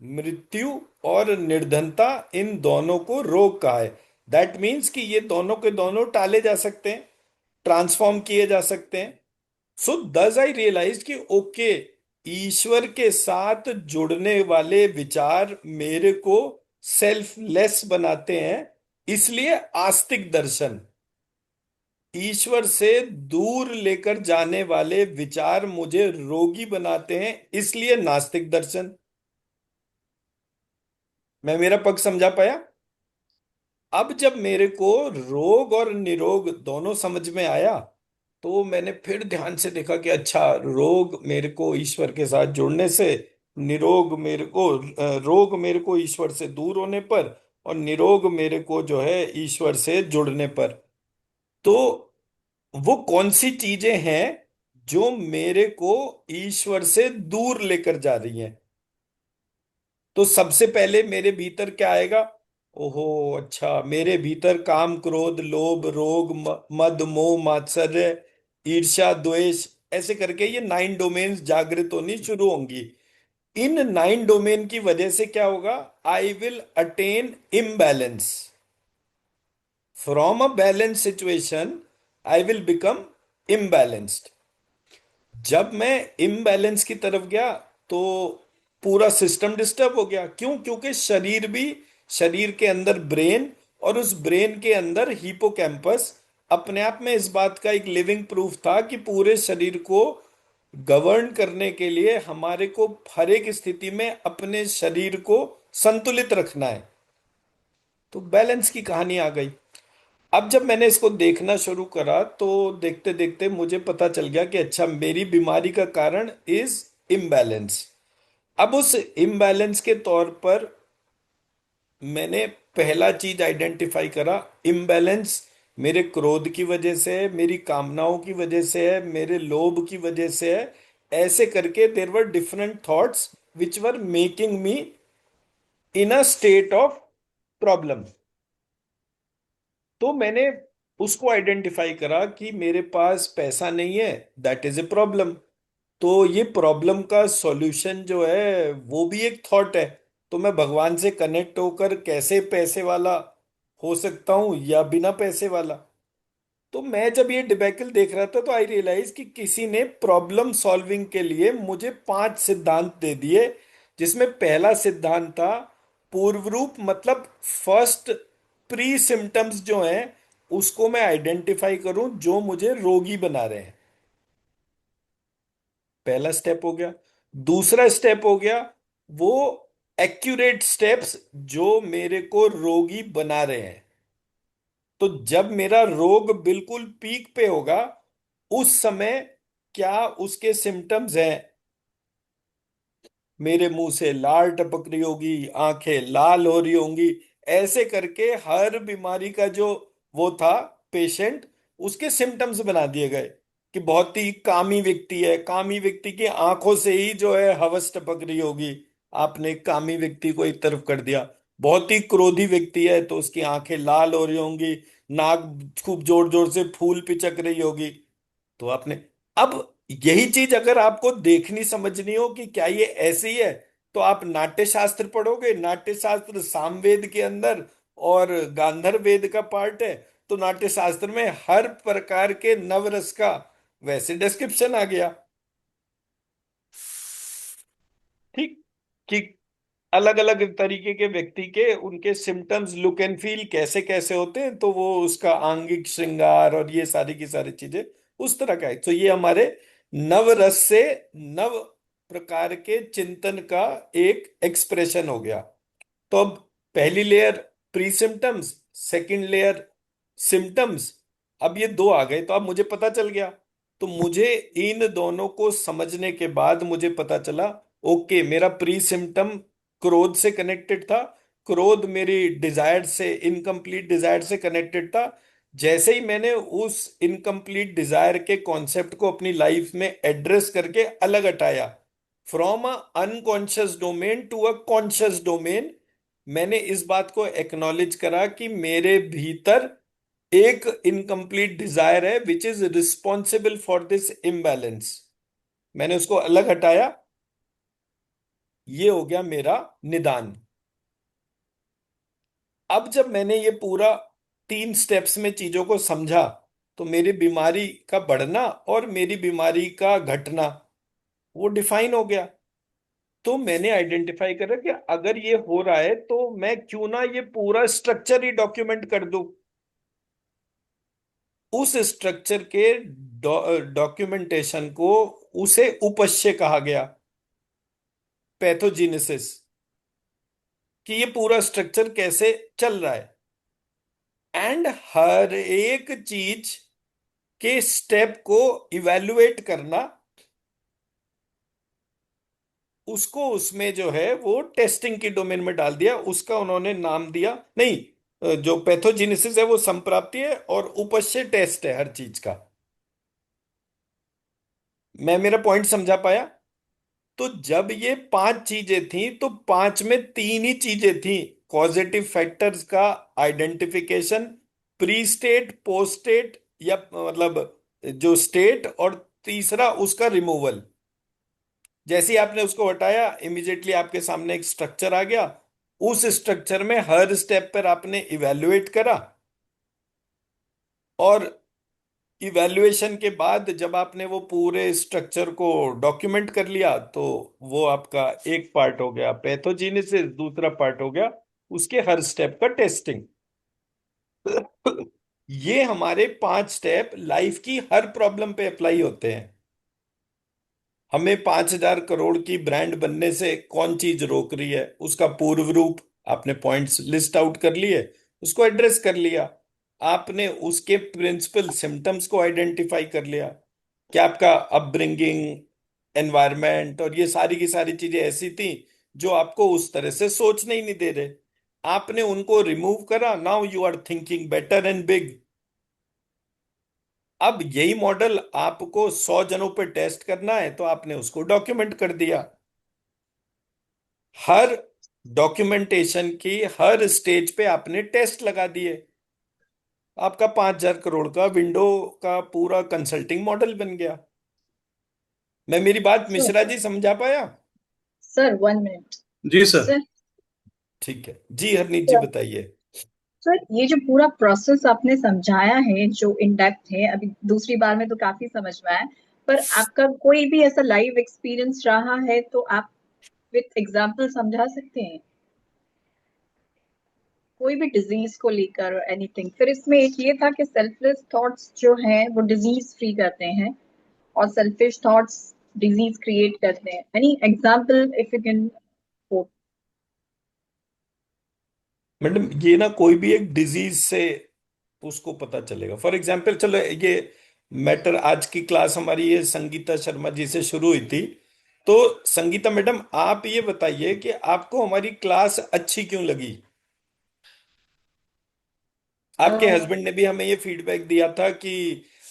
मृत्यु और निर्धनता, इन दोनों को रोग कहा है। दैट मीन्स कि ये दोनों के दोनों टाले जा सकते हैं, ट्रांसफॉर्म किए जा सकते हैं। सो दस आई रियलाइज कि ओके, ईश्वर के साथ जुड़ने वाले विचार मेरे को सेल्फलेस बनाते हैं, इसलिए आस्तिक दर्शन। ईश्वर से दूर लेकर जाने वाले विचार मुझे रोगी बनाते हैं, इसलिए नास्तिक दर्शन। मैं मेरा पक्ष समझा पाया? अब जब मेरे को रोग और निरोग दोनों समझ में आया, तो मैंने फिर ध्यान से देखा कि अच्छा, रोग मेरे को ईश्वर के साथ जुड़ने से, निरोग मेरे को रोग मेरे को ईश्वर से दूर होने पर, और निरोग मेरे को जो है ईश्वर से जुड़ने पर। तो वो कौन सी चीजें हैं जो मेरे को ईश्वर से दूर लेकर जा रही हैं? तो सबसे पहले मेरे भीतर क्या आएगा? ओहो, अच्छा, मेरे भीतर काम क्रोध लोभ रोग मद मोह मात्सर्य ईर्ष्या द्वेष, ऐसे करके ये 9 डोमेन्स जागृत होनी शुरू होंगी। इन 9 डोमेन की वजह से क्या होगा? I will attain imbalance. From a balance situation I will become imbalanced. जब मैं इम्बैलेंस की तरफ गया, तो पूरा सिस्टम डिस्टर्ब हो गया। क्यों? क्योंकि शरीर भी, शरीर के अंदर ब्रेन, और उस ब्रेन के अंदर हिपोकैम्पस, अपने आप में इस बात का एक लिविंग प्रूफ था कि पूरे शरीर को गवर्न करने के लिए हमारे को हर एक स्थिति में अपने शरीर को संतुलित रखना है। तो बैलेंस की कहानी आ गई। अब जब मैंने इसको देखना शुरू करा तो देखते देखते मुझे पता चल गया कि अच्छा, मेरी बीमारी का कारण इज इम्बैलेंस। अब उस इम्बैलेंस के तौर पर मैंने पहला चीज आइडेंटिफाई करा, इम्बैलेंस मेरे क्रोध की वजह से है, मेरी कामनाओं की वजह से है, मेरे लोभ की वजह से है। ऐसे करके there were different thoughts which were making me in a state of problem. तो मैंने उसको आइडेंटिफाई करा कि मेरे पास पैसा नहीं है, दैट इज ए प्रॉब्लम। तो ये प्रॉब्लम का सॉल्यूशन जो है वो भी एक थॉट है। तो मैं भगवान से कनेक्ट होकर कैसे पैसे वाला हो सकता हूं या बिना पैसे वाला। तो मैं जब ये डिबेकल देख रहा था तो आई रियलाइज कि किसी ने प्रॉब्लम सॉल्विंग के लिए मुझे 5 सिद्धांत दे दिए, जिसमें पहला सिद्धांत था पूर्व रूप, मतलब फर्स्ट प्री सिम्टम्स जो हैं उसको मैं आइडेंटिफाई करूं जो मुझे रोगी बना रहे हैं। पहला स्टेप हो गया। दूसरा स्टेप हो गया वो एक्यूरेट स्टेप्स जो मेरे को रोगी बना रहे हैं। तो जब मेरा रोग बिल्कुल पीक पे होगा उस समय क्या उसके सिम्टम्स हैं, मेरे मुंह से लार टपक रही होगी, आंखें लाल हो रही होंगी, ऐसे करके हर बीमारी का जो वो था पेशेंट, उसके सिम्टम्स बना दिए गए कि बहुत ही कामी व्यक्ति है, कामी व्यक्ति की आंखों से ही जो है हवस टपक रही होगी, आपने कामी व्यक्ति को एक तरफ कर दिया। बहुत ही क्रोधी व्यक्ति है तो उसकी आंखें लाल हो रही होंगी, नाक खूब जोर जोर से फूल पिचक रही होगी। तो आपने, अब यही चीज अगर आपको देखनी समझनी हो कि क्या ये ऐसे ही है, तो आप नाट्य शास्त्र पढ़ोगे। नाट्य शास्त्र सामवेद के अंदर और गांधर्व वेद का पार्ट है। तो नाट्य शास्त्र में हर प्रकार के नवरस का वैसे डिस्क्रिप्शन आ गया। ठीक, कि अलग अलग तरीके के व्यक्ति के उनके सिम्टम्स लुक एंड फील कैसे कैसे होते हैं, तो वो उसका आंगिक श्रृंगार और ये सारी की सारी चीजें उस तरह का है। तो ये हमारे नव रस से नव प्रकार के चिंतन का एक एक्सप्रेशन हो गया। तो अब पहली layer pre symptoms, second layer symptoms, अब ये दो आ गए तो अब मुझे पता चल गया। तो मुझे इन दोनों को समझने के बाद मुझे पता चला, ओके, मेरा प्री सिम्टम क्रोध से कनेक्टेड था। क्रोध मेरी डिजायर से, इनकम्प्लीट डिजायर से कनेक्टेड था। जैसे ही मैंने उस इनकम्प्लीट डिजायर के कॉन्सेप्ट को अपनी लाइफ में एड्रेस करके अलग हटाया, from a unconscious domain to a conscious domain, मैंने इस बात को एक्नॉलेज करा कि मेरे भीतर एक इनकम्प्लीट डिजायर है which is responsible for this imbalance. मैंने उसको अलग हटाया। ये हो गया मेरा निदान। अब जब मैंने ये पूरा 3 स्टेप्स में चीजों को समझा, तो मेरी बीमारी का बढ़ना और मेरी बीमारी का घटना वो डिफाइन हो गया। तो मैंने आइडेंटिफाई करा कि अगर ये हो रहा है तो मैं क्यों ना ये पूरा स्ट्रक्चर ही डॉक्यूमेंट कर दूं। उस स्ट्रक्चर के डॉक्यूमेंटेशन को, उसे उपश्य कहा गया, पैथोजेनेसिस, कि ये पूरा स्ट्रक्चर कैसे चल रहा है। एंड हर एक चीज के स्टेप को इवेलुएट करना, उसको उसमें जो है वो टेस्टिंग की डोमेन में डाल दिया। उसका उन्होंने नाम दिया, नहीं, जो पैथोजेनेसिस है वो संप्राप्ति है और उपश्य टेस्ट है हर चीज का। मैं मेरा पॉइंट समझा पाया? तो जब ये 5 चीजें थी तो 5 में 3 ही चीजें थी, कॉजेटिव फैक्टर्स का identification, pre state, post state, या मतलब जो स्टेट, और तीसरा उसका रिमूवल। जैसे ही आपने उसको हटाया इमीडिएटली आपके सामने एक स्ट्रक्चर आ गया। उस स्ट्रक्चर में हर स्टेप पर आपने इवेलुएट करा, और इवैल्यूएशन के बाद जब आपने वो पूरे स्ट्रक्चर को डॉक्यूमेंट कर लिया, तो वो आपका एक पार्ट हो गया पैथोजेनेसिस, दूसरा पार्ट हो गया उसके हर स्टेप का टेस्टिंग। ये हमारे 5 स्टेप लाइफ की हर प्रॉब्लम पे अप्लाई होते हैं। हमें 5,000 करोड़ की ब्रांड बनने से कौन चीज रोक रही है, उसका पूर्व रूप आपने पॉइंट्स लिस्ट आउट कर लिए, उसको एड्रेस कर लिया। आपने उसके प्रिंसिपल सिम्टम्स को आइडेंटिफाई कर लिया कि आपका अपब्रिंगिंग, एनवायरनमेंट और ये सारी की सारी चीजें ऐसी थी जो आपको उस तरह से सोचने ही नहीं दे रहे। आपने उनको रिमूव करा, now you are thinking better and big. अब यही मॉडल आपको 100 जनों पे टेस्ट करना है तो आपने उसको डॉक्यूमेंट कर दिया। हर डॉक्यूमेंटेशन की हर स्टेज पे आपने टेस्ट लगा दिए। आपका 5,000 करोड़ का विंडो का पूरा कंसल्टिंग मॉडल बन गया। मैं मेरी बात सर मिश्रा जी समझा पाया? Sir 1 minute. जी सर। सर ठीक है जी, हरनीत जी बताइए। सर ये जो पूरा प्रोसेस आपने समझाया है जो इन डेप्थ है, अभी दूसरी बार में तो काफी समझ में आया, पर आपका कोई भी ऐसा लाइव एक्सपीरियंस रहा है तो आप विथ एग्जांपल समझा सकते हैं कोई भी डिजीज को लेकर एनीथिंग। फिर इसमें एक ये था कि सेल्फलेस थॉट्स जो हैं वो डिजीज फ्री करते हैं और सेल्फिश थॉट्स डिजीज क्रिएट करते हैं। Any example if you can. Madam ये ना कोई भी एक डिजीज से उसको पता चलेगा। फॉर एग्जाम्पल चलो ये मैटर, आज की क्लास हमारी ये संगीता शर्मा जी से शुरू हुई थी। तो संगीता मैडम आप ये बताइए कि आपको हमारी क्लास अच्छी क्यों लगी? आपके हस्बैंड ने भी हमें ये फीडबैक दिया था कि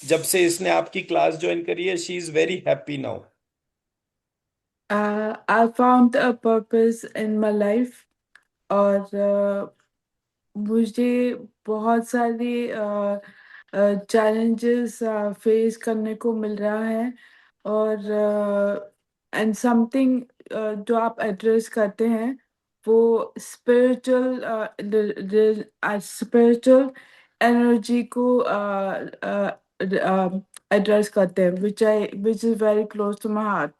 जब से इसने आपकी क्लास ज्वाइन करी है she is very happy now. I found a purpose in my life और मुझे बहुत सारे चैलेंजेस फेस करने को मिल रहा है और एंड समथिंग जो आप एड्रेस करते हैं वो स्पिरिचुअल एनर्जी को एड्रेस करते हैं which is very close to my heart.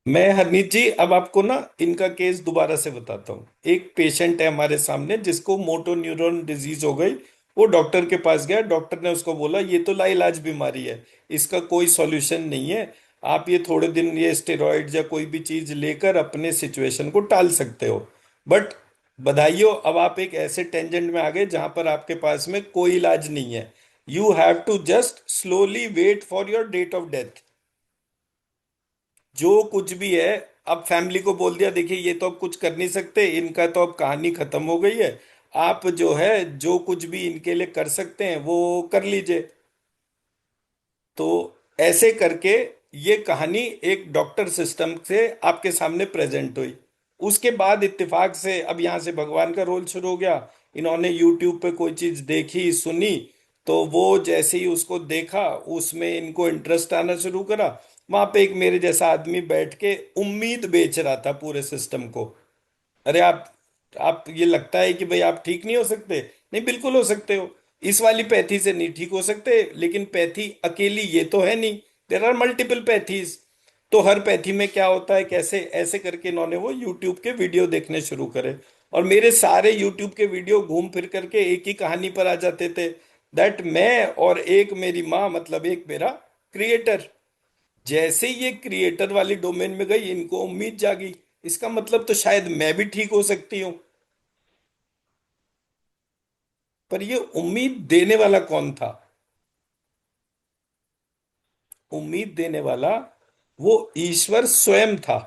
मैं हरनीत जी अब आपको ना इनका केस दोबारा से बताता हूँ। एक पेशेंट है हमारे सामने जिसको मोटो न्यूरॉन डिजीज हो गई। वो डॉक्टर के पास गया, डॉक्टर ने उसको बोला ये तो लाइलाज बीमारी है, इसका कोई सॉल्यूशन नहीं है, आप ये थोड़े दिन ये स्टेरॉइड या कोई भी चीज लेकर अपने सिचुएशन को टाल सकते हो। बट बधाई हो, अब आप एक ऐसे टेंजेंट में आ गए जहां पर आपके पास में कोई इलाज नहीं है। You have to just slowly wait for your date of death. जो कुछ भी है, अब फैमिली को बोल दिया देखिए ये तो अब कुछ कर नहीं सकते, इनका तो अब कहानी खत्म हो गई है, आप जो है जो कुछ भी इनके लिए कर सकते हैं वो कर लीजिए। तो ऐसे करके ये कहानी एक डॉक्टर सिस्टम से आपके सामने प्रेजेंट हुई। उसके बाद इत्तेफाक से अब यहाँ से भगवान का रोल शुरू हो गया। इन्होंने यूट्यूब पे कोई चीज देखी सुनी, तो वो जैसे ही उसको देखा उसमें इनको इंटरेस्ट आना शुरू करा। वहां पे एक मेरे जैसा आदमी बैठ के उम्मीद बेच रहा था पूरे सिस्टम को। अरे आप ये लगता है कि भाई आप ठीक नहीं हो सकते? नहीं, बिल्कुल हो सकते हो। इस वाली पैथी से नहीं ठीक हो सकते, लेकिन पैथी अकेली ये तो है नहीं, देर आर मल्टीपल पैथीज। तो हर पैथी में क्या होता है, कैसे, ऐसे करके इन्होंने वो यूट्यूब के वीडियो देखने शुरू करे। और मेरे सारे यूट्यूब के वीडियो घूम फिर करके एक ही कहानी पर आ जाते थे, दैट मैं और एक मेरी माँ, मतलब एक मेरा क्रिएटर। जैसे ही ये क्रिएटर वाली डोमेन में गई इनको उम्मीद जागी, इसका मतलब तो शायद मैं भी ठीक हो सकती हूँ। पर ये उम्मीद देने वाला कौन था? उम्मीद देने वाला वो ईश्वर स्वयं था।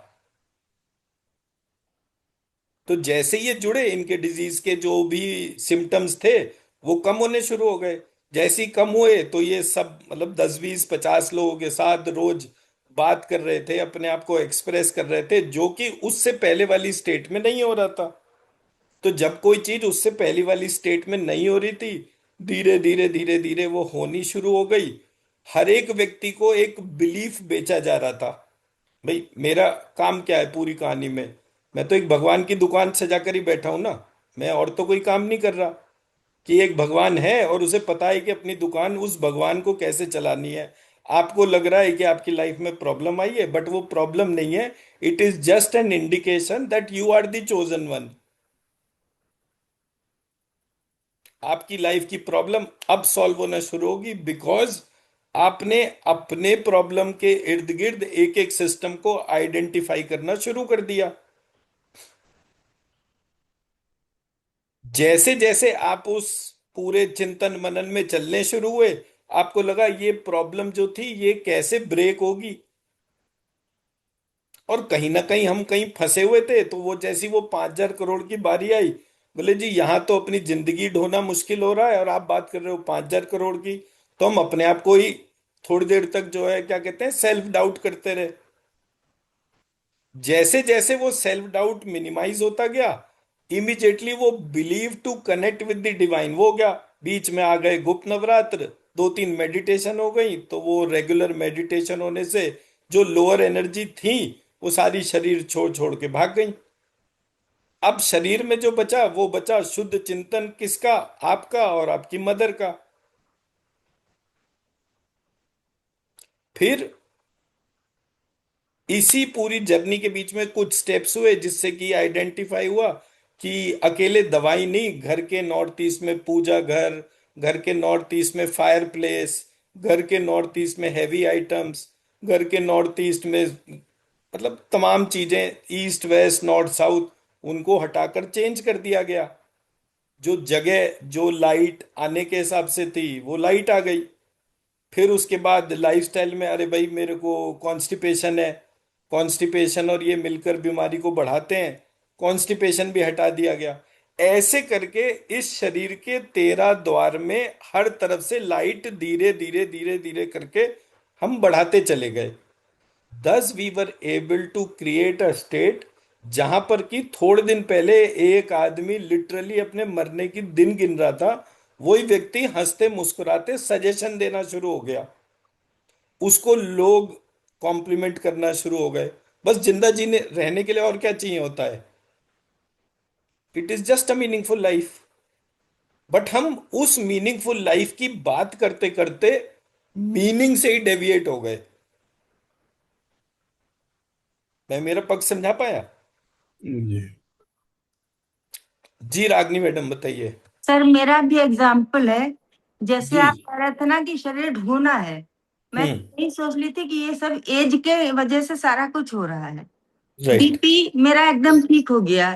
तो जैसे ये जुड़े, इनके डिजीज के जो भी सिम्टम्स थे वो कम होने शुरू हो गए। जैसे ही कम हुए तो ये सब, मतलब 10, 20, 50 लोगों के साथ रोज बात कर रहे थे, अपने आप को एक्सप्रेस कर रहे थे, जो कि उससे पहले वाली स्टेट में नहीं हो रहा था। तो जब कोई चीज उससे पहली वाली स्टेट में नहीं हो रही थी, धीरे धीरे धीरे धीरे वो होनी शुरू हो गई। हर एक व्यक्ति को एक बिलीफ बेचा जा रहा था। भाई मेरा काम क्या है पूरी कहानी में? मैं तो एक भगवान की दुकान सजा कर ही बैठा हूं ना, मैं और तो कोई काम नहीं कर रहा। कि एक भगवान है और उसे पता है कि अपनी दुकान, उस भगवान को कैसे चलानी है। आपको लग रहा है कि आपकी लाइफ में प्रॉब्लम आई है, बट वो प्रॉब्लम नहीं है, it is just an indication that you are the chosen one. आपकी लाइफ की प्रॉब्लम अब सॉल्व होना शुरू होगी बिकॉज आपने अपने प्रॉब्लम के इर्द गिर्द एक एक सिस्टम को आइडेंटिफाई करना शुरू कर दिया। जैसे जैसे आप उस पूरे चिंतन मनन में चलने शुरू हुए, आपको लगा ये प्रॉब्लम जो थी ये कैसे ब्रेक होगी। और कहीं ना कहीं हम कहीं फंसे हुए थे, तो वो जैसी वो 5,000 करोड़ की बारी आई, बोले जी यहाँ तो अपनी जिंदगी ढोना मुश्किल हो रहा है और आप बात कर रहे हो 5,000 करोड़ की। तो हम अपने आप को ही थोड़ी देर तक जो है क्या कहते हैं सेल्फ डाउट करते रहे। जैसे जैसे वो सेल्फ डाउट मिनिमाइज होता गया, इमिजिएटली वो believe to connect with the divine वो हो गया। बीच में आ गए गुप्त नवरात्र, 2-3 मेडिटेशन हो गई, तो वो रेगुलर मेडिटेशन होने से जो लोअर एनर्जी थी वो सारी शरीर छोड़ छोड़ के भाग गई। अब शरीर में जो बचा वो बचा शुद्ध चिंतन, किसका? आपका और आपकी मदर का। फिर इसी पूरी जर्नी के बीच में कुछ स्टेप्स हुए जिससे कि आइडेंटिफाई हुआ कि अकेले दवाई नहीं, घर के नॉर्थ ईस्ट में पूजा घर, घर के नॉर्थ ईस्ट में फायर प्लेस, घर के नॉर्थ ईस्ट में हैवी आइटम्स, घर के नॉर्थ ईस्ट में मतलब तमाम चीजें, ईस्ट वेस्ट नॉर्थ साउथ, उनको हटाकर चेंज कर दिया गया। जो जगह जो लाइट आने के हिसाब से थी वो लाइट आ गई। फिर उसके बाद लाइफस्टाइल में, अरे भाई मेरे को कॉन्स्टिपेशन है, कॉन्स्टिपेशन और ये मिलकर बीमारी को बढ़ाते हैं, कॉन्स्टिपेशन भी हटा दिया गया। ऐसे करके इस शरीर के 13 द्वार में हर तरफ से लाइट धीरे धीरे धीरे धीरे करके हम बढ़ाते चले गए। Thus we were able to create a state जहां पर कि थोड़े दिन पहले एक आदमी लिटरली अपने मरने की दिन गिन रहा था, वही व्यक्ति हंसते मुस्कुराते सजेशन देना शुरू हो गया। उसको लोग कॉम्प्लीमेंट करना शुरू हो गए। बस जिंदा जीने रहने के लिए और क्या चाहिए होता है? It is just a meaningful life. But हम उस मीनिंगफुल लाइफ की बात करते करते मीनिंग से ही डेविएट हो गए। मैं मेरा पक्ष समझा पाया? जी। जी रागनी मैडम बताइए। सर मेरा भी एग्जाम्पल है। जैसे जी। आप कह रहे थे ना कि शरीर ढोना है, मैं हम्म। यही सोच ली थी कि ये सब एज के वजह से सारा कुछ हो रहा है। राइट। बीपी मेरा एकदम ठीक हो गया।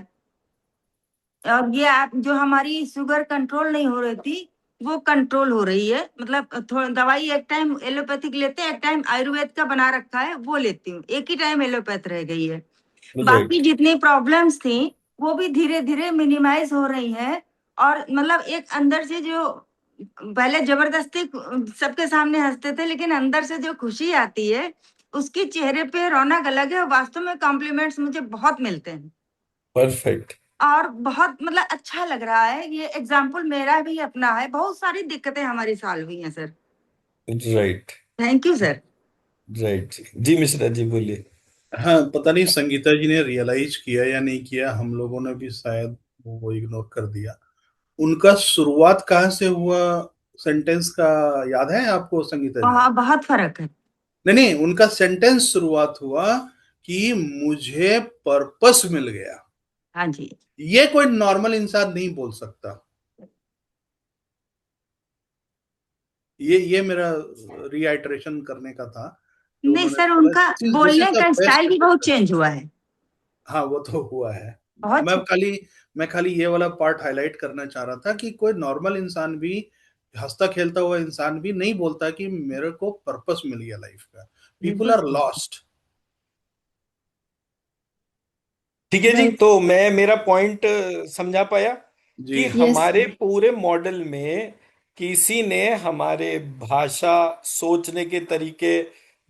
और ये आप जो हमारी शुगर कंट्रोल नहीं हो रही थी वो कंट्रोल हो रही है। मतलब थोड़ा दवाई एक टाइम एलोपैथिक लेते हैं, एक टाइम आयुर्वेद का बना रखा है वो लेती हूँ, एक ही टाइम एलोपैथ रह गई है। बाकी राइट। जितनी प्रॉब्लम्स थी वो भी धीरे धीरे मिनिमाइज हो रही है। और मतलब एक अंदर से जो पहले जबरदस्ती सबके सामने हंसते थे, लेकिन अंदर से जो खुशी आती है उसकी चेहरे पे रौनक अलग है। और वास्तव में कॉम्प्लीमेंट्स मुझे बहुत मिलते हैं परफेक्ट। और बहुत मतलब अच्छा लग रहा है। ये एग्जाम्पल मेरा भी अपना है। बहुत सारी दिक्कतें हमारी सॉल्व हुई हैं sir. Right. Thank you sir. Right जी मिश्रा जी बोलिए। हाँ, पता नहीं संगीता जी ने रियलाइज किया या नहीं किया, हम लोगों ने भी शायद वो इग्नोर कर दिया। उनका शुरुआत कहाँ से हुआ सेंटेंस का, याद है आपको संगीता जी? बहुत बहुत फर्क है। नहीं नहीं, उनका सेंटेंस शुरुआत हुआ कि मुझे पर्पस मिल गया। हाँ जी। ये कोई नॉर्मल इंसान नहीं बोल सकता। ये मेरा रिआइटरेशन करने का था जो नहीं उन्होंने सर, बोला, उनका दिस इज बोलने द का स्टाइल बेस्ट। भी बहुत चेंज हुआ है। हाँ, वो तो हुआ है। बहुत। मैं खाली मैं खाली ये वाला पार्ट हाईलाइट करना चाह रहा था कि कोई नॉर्मल इंसान भी, हंसता खेलता हुआ इंसान भी नहीं बोलता कि मेरे को पर्पस मिल गया लाइफ का। पीपल बिल्कुल आर लॉस्ट। ठीक है जी, राइट। तो मैं मेरा पॉइंट समझा पाया जी। कि यस। हमारे पूरे मॉडल में किसी ने हमारे भाषा, सोचने के तरीके,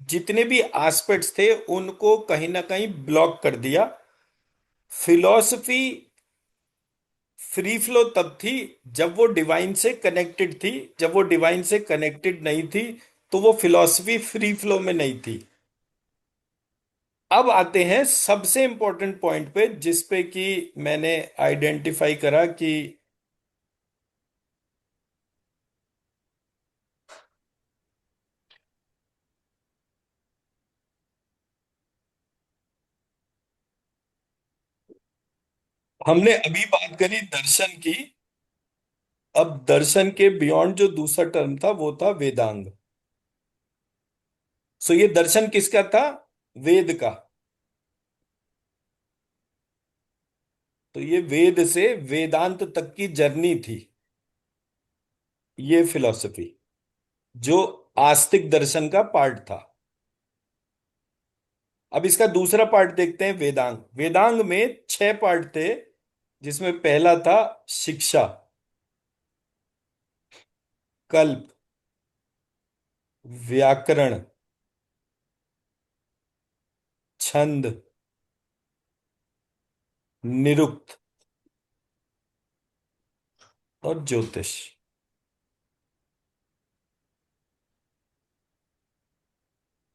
जितने भी एस्पेक्ट्स थे उनको कहीं ना कहीं ब्लॉक कर दिया। फिलॉसफी फ्री फ्लो तब थी जब वो डिवाइन से कनेक्टेड थी, जब वो डिवाइन से कनेक्टेड नहीं थी तो वो फिलॉसफी फ्री फ्लो में नहीं थी। अब आते हैं सबसे इंपॉर्टेंट पॉइंट पे जिस पे कि मैंने आइडेंटिफाई करा कि हमने अभी बात करी दर्शन की। अब दर्शन के बियॉन्ड जो दूसरा टर्म था वो था वेदांग। सो ये दर्शन किसका था? वेद का। तो ये वेद से वेदांत तक की जर्नी थी, ये फिलॉसफी, जो आस्तिक दर्शन का पार्ट था। अब इसका दूसरा पार्ट देखते हैं, वेदांग। वेदांग में 6 पार्ट थे, जिसमें पहला था शिक्षा, कल्प, व्याकरण, छंद, निरुक्त और ज्योतिष।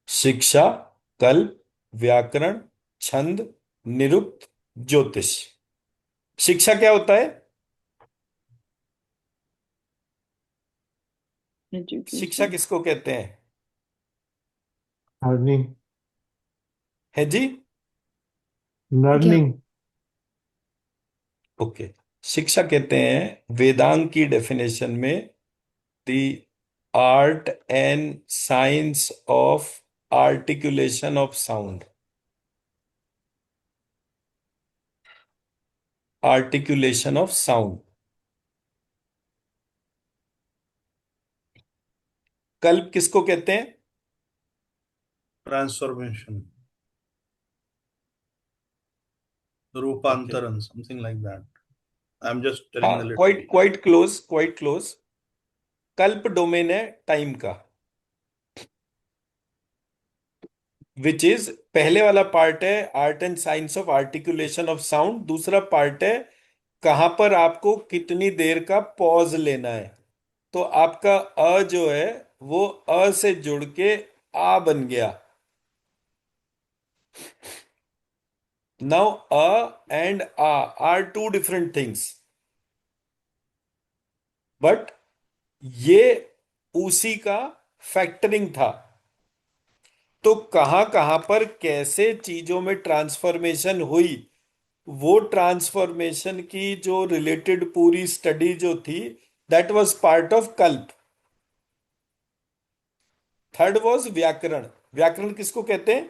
शिक्षा, कल्प, व्याकरण, छंद, निरुक्त, ज्योतिष। शिक्षा क्या होता है? शिक्षा एजुकेशन। किसको कहते हैं? लर्निंग। है जी? क्या? लर्निंग। ओके। शिक्षा कहते हैं वेदांग की डेफिनेशन में, the art and science of articulation of sound. Articulation of sound. Kalpa किसको कहते हैं? Transformation, okay. रूपांतरण, something like that. I am just telling the हाँ, little. Quite quite close, quite close. Kalpa domain है टाइम का, विच इज, पहले वाला part है art and science of articulation of sound, दूसरा पार्ट है कहां पर आपको कितनी देर का पॉज लेना है। तो आपका अ जो है वो अ से जुड़ के आ बन गया। Now a and a are two different things, but ये उसी का फैक्टरिंग था। तो कहां कहां पर कैसे चीजों में ट्रांसफॉर्मेशन हुई, वो ट्रांसफॉर्मेशन की जो रिलेटेड पूरी स्टडी जो थी, दैट वाज पार्ट ऑफ कल्प। थर्ड वाज व्याकरण। व्याकरण किसको कहते हैं?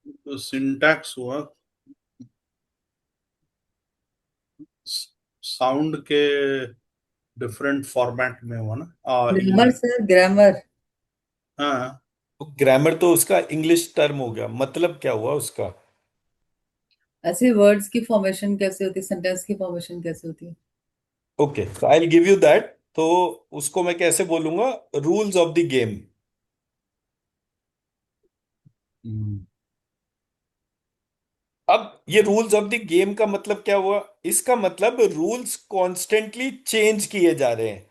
तो सिंटैक्स हुआ, साउंड के डिफरेंट फॉर्मेट में हुआ ना, ग्रामर सर, ग्रामर। हाँ। ग्रामर तो उसका इंग्लिश टर्म हो गया, मतलब क्या हुआ उसका? ऐसे वर्ड्स की फॉर्मेशन कैसे होती है, सेंटेंस की फॉर्मेशन कैसे होती है? ओके, तो I will give you that. तो उसको मैं कैसे बोलूंगा? Rules of the game. Hmm. अब ये रूल्स ऑफ द गेम का मतलब क्या हुआ? इसका मतलब रूल्स कॉन्स्टेंटली चेंज किए जा रहे हैं।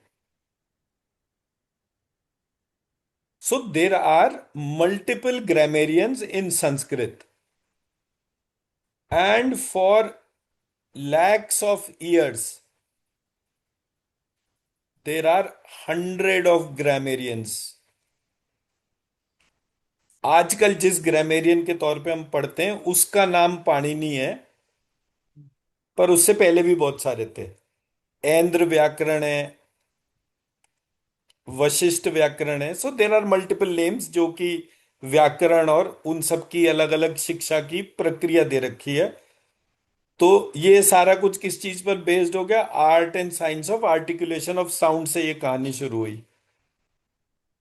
So there are multiple grammarians in Sanskrit, and for lakhs of years there are hundred of grammarians। आजकल जिस ग्रामेरियन के तौर पे हम पढ़ते हैं उसका नाम पाणिनि है, पर उससे पहले भी बहुत सारे थे। ऐन्द्र व्याकरण है, वशिष्ठ व्याकरण है। सो देर आर मल्टीपल नेम्स जो कि व्याकरण और उन सब की अलग अलग शिक्षा की प्रक्रिया दे रखी है। तो ये सारा कुछ किस चीज पर बेस्ड हो गया? Art and science of articulation of sound से ये कहानी शुरू हुई।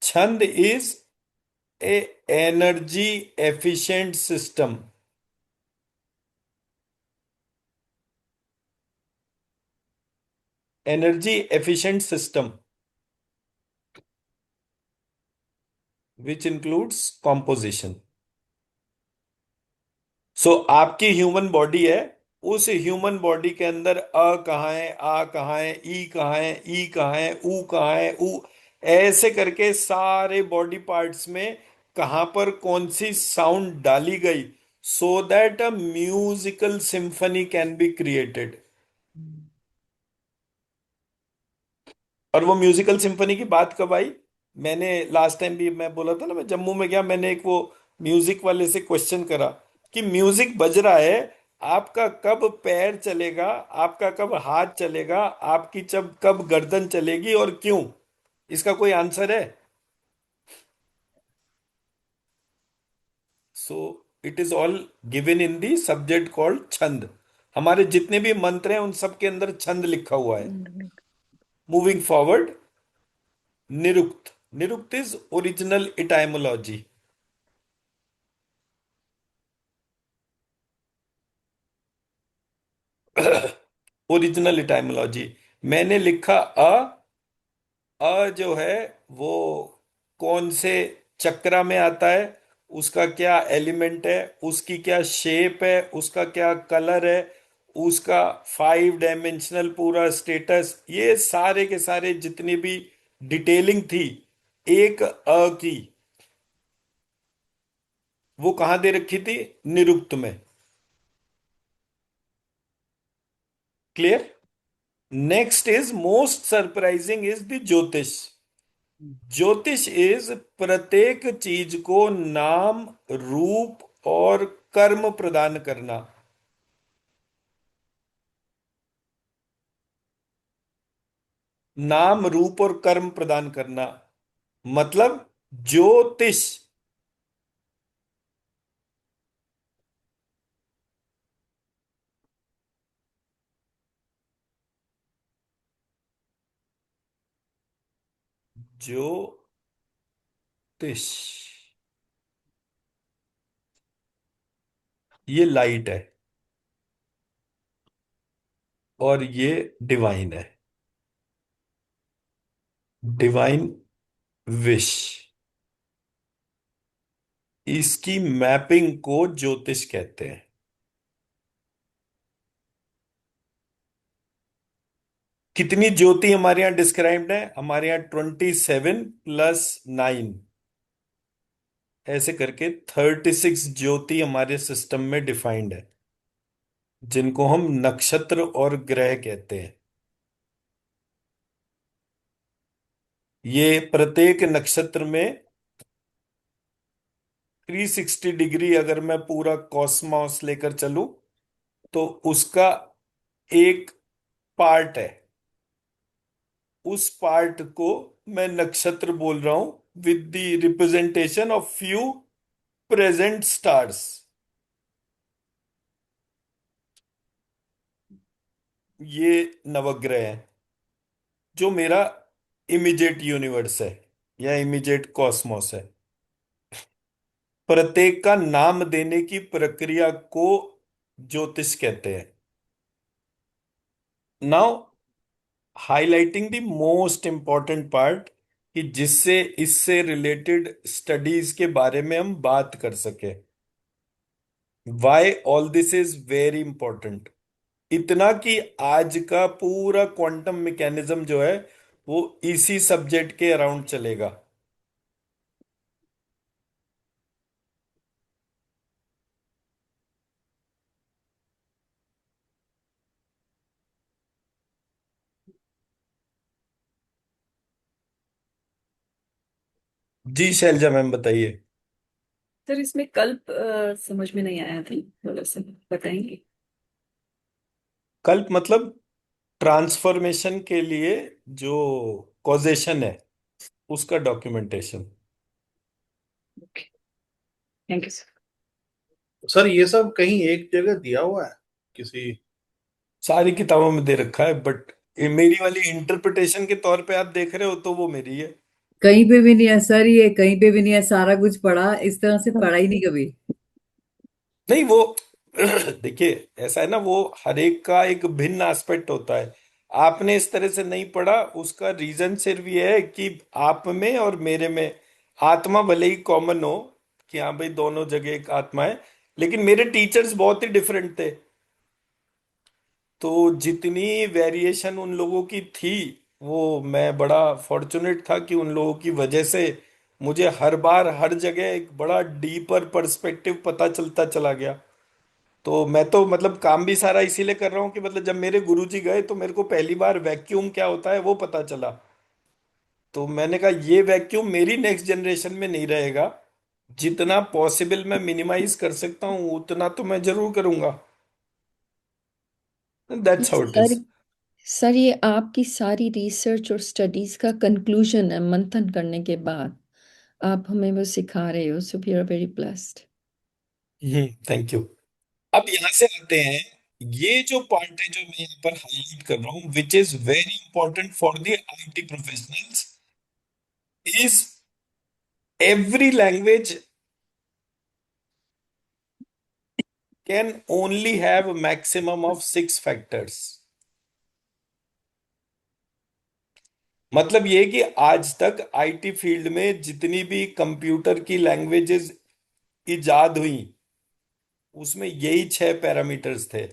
Chhanda is a energy efficient system. Energy efficient system which includes composition. So आपकी ह्यूमन बॉडी है, उस ह्यूमन बॉडी के अंदर अ कहाँ है, आ कहाँ है, ई कहाँ है, ई कहाँ है, ऊ कहाँ है, ऊ, ऐसे करके सारे बॉडी पार्ट्स में कहां पर कौन सी साउंड डाली गई, so that a musical symphony can be created. और वो म्यूजिकल सिम्फनी की बात कब आई? मैंने लास्ट टाइम भी मैं बोला था ना, मैं जम्मू में गया, मैंने एक वो म्यूजिक वाले से क्वेश्चन करा कि म्यूजिक बज रहा है, आपका कब पैर चलेगा, आपका कब हाथ चलेगा, आपकी जब कब गर्दन चलेगी और क्यों? इसका कोई आंसर है? So it is all given in the subject called छंद। हमारे जितने भी मंत्र हैं उन सब के अंदर छंद लिखा हुआ है। Moving forward, Nirukta. Nirukta is original etymology. Original etymology. मैंने लिखा जो है वो कौन से चक्रा में आता है, उसका क्या एलिमेंट है, उसकी क्या शेप है, उसका क्या कलर है, उसका 5 डायमेंशनल पूरा स्टेटस, ये सारे के सारे जितनी भी डिटेलिंग थी एक की, वो कहाँ दे रखी थी? निरुक्त में। Clear? Next is most surprising is the ज्योतिष। ज्योतिष इज प्रत्येक चीज को नाम, रूप और कर्म प्रदान करना। नाम, रूप और कर्म प्रदान करना मतलब ज्योतिष। ज्योतिष, ये लाइट है और ये डिवाइन है। डिवाइन विश, इसकी मैपिंग को ज्योतिष कहते हैं। कितनी ज्योति हमारे यहाँ डिस्क्राइब्ड है? हमारे यहाँ 27 + 9, ऐसे करके 36 ज्योति हमारे सिस्टम में डिफाइंड है, जिनको हम नक्षत्र और ग्रह कहते हैं। ये प्रत्येक नक्षत्र में 360 डिग्री अगर मैं पूरा कॉस्मॉस लेकर चलूं तो उसका एक पार्ट है। उस पार्ट को मैं नक्षत्र बोल रहा हूं with the representation of few present stars. ये नवग्रह हैं जो मेरा इमीडिएट यूनिवर्स है या इमीडिएट कॉस्मोस है। प्रत्येक का नाम देने की प्रक्रिया को ज्योतिष कहते हैं। Now highlighting the most important part, कि जिससे इससे रिलेटेड स्टडीज के बारे में हम बात कर सके। Why all this is very important, इतना कि आज का पूरा क्वांटम मैकेनिज्म जो है वो इसी सब्जेक्ट के अराउंड चलेगा। जी शैलजा मैम बताइए। सर इसमें कल्प समझ में नहीं आया था, थोड़ा सा बताएंगे? कल्प मतलब ट्रांसफॉर्मेशन के लिए जो कॉजेशन है उसका documentation. Okay, thank you sir. Sir ये सब कहीं एक जगह दिया हुआ है किसी? सारी किताबों में दे रखा है, बट मेरी वाली इंटरप्रिटेशन के तौर पे आप देख रहे हो तो वो मेरी है। कहीं पे भी नहीं है सर, ये कहीं पे भी नहीं है। सारा कुछ पढ़ा, इस तरह से पढ़ा ही नहीं कभी। नहीं वो देखिए ऐसा है ना, वो हर एक का एक भिन्न एस्पेक्ट होता है। आपने इस तरह से नहीं पढ़ा, उसका रीजन सिर्फ ये है कि आप में और मेरे में आत्मा भले ही कॉमन हो, कि हाँ भाई दोनों जगह एक आत्मा है, लेकिन मेरे टीचर्स बहुत ही डिफरेंट थे। तो जितनी वेरिएशन उन लोगों की थी, वो मैं बड़ा फॉर्चुनेट था कि उन लोगों की वजह से मुझे हर बार हर जगह एक बड़ा डीपर पर्सपेक्टिव पता चलता चला गया। तो मैं तो मतलब काम भी सारा इसीलिए कर रहा हूँ कि मतलब जब मेरे गुरुजी गए तो मेरे को पहली बार वैक्यूम क्या होता है वो पता चला। तो मैंने कहा ये वैक्यूम मेरी नेक्स्ट जनरेशन में नहीं रहेगा, जितना पॉसिबल मैं मिनिमाइज कर सकता हूँ उतना तो मैं जरूर करूंगा। That's how it sir is. Sir ये आपकी सारी रिसर्च और स्टडीज का कंक्लूजन है मंथन करने के बाद, आप हमें वो सिखा रहे हो, so we are very blessed. Thank you. अब यहां से आते हैं, ये जो पार्ट है जो मैं यहाँ पर हाईलाइट कर रहा हूँ, which is very important for the IT professionals, is every language can only have maximum of 6 factors. मतलब ये कि आज तक आईटी फील्ड में जितनी भी कंप्यूटर की लैंग्वेजेस इजाद हुई, उसमें यही 6 पैरामीटर्स थे।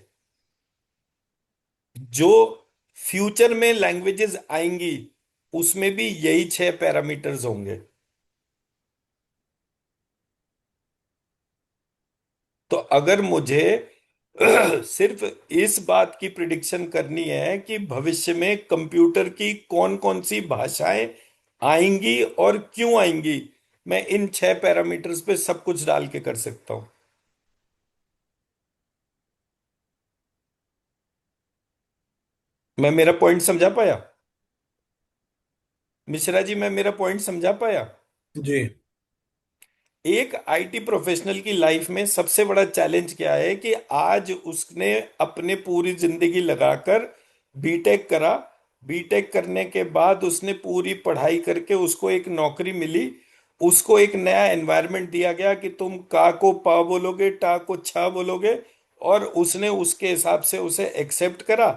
जो फ्यूचर में लैंग्वेजेस आएंगी, उसमें भी यही 6 पैरामीटर्स होंगे। तो अगर मुझे सिर्फ इस बात की प्रिडिक्शन करनी है कि भविष्य में कंप्यूटर की कौन कौन सी भाषाएं आएंगी और क्यों आएंगी, मैं इन 6 पैरामीटर्स पे सब कुछ डाल के कर सकता हूं। मैं मेरा पॉइंट समझा पाया? मिश्रा जी, मैं मेरा पॉइंट समझा पाया? जी। एक आईटी प्रोफेशनल की लाइफ में सबसे बड़ा चैलेंज क्या है कि आज उसने अपने पूरी जिंदगी लगाकर बीटेक करा। बीटेक करने के बाद उसने पूरी पढ़ाई करके उसको एक नौकरी मिली। उसको एक नया एनवायरनमेंट दिया गया कि तुम का को पा बोलोगे, टा को छा बोलोगे, और उसने उसके हिसाब से उसे एक्सेप्ट करा।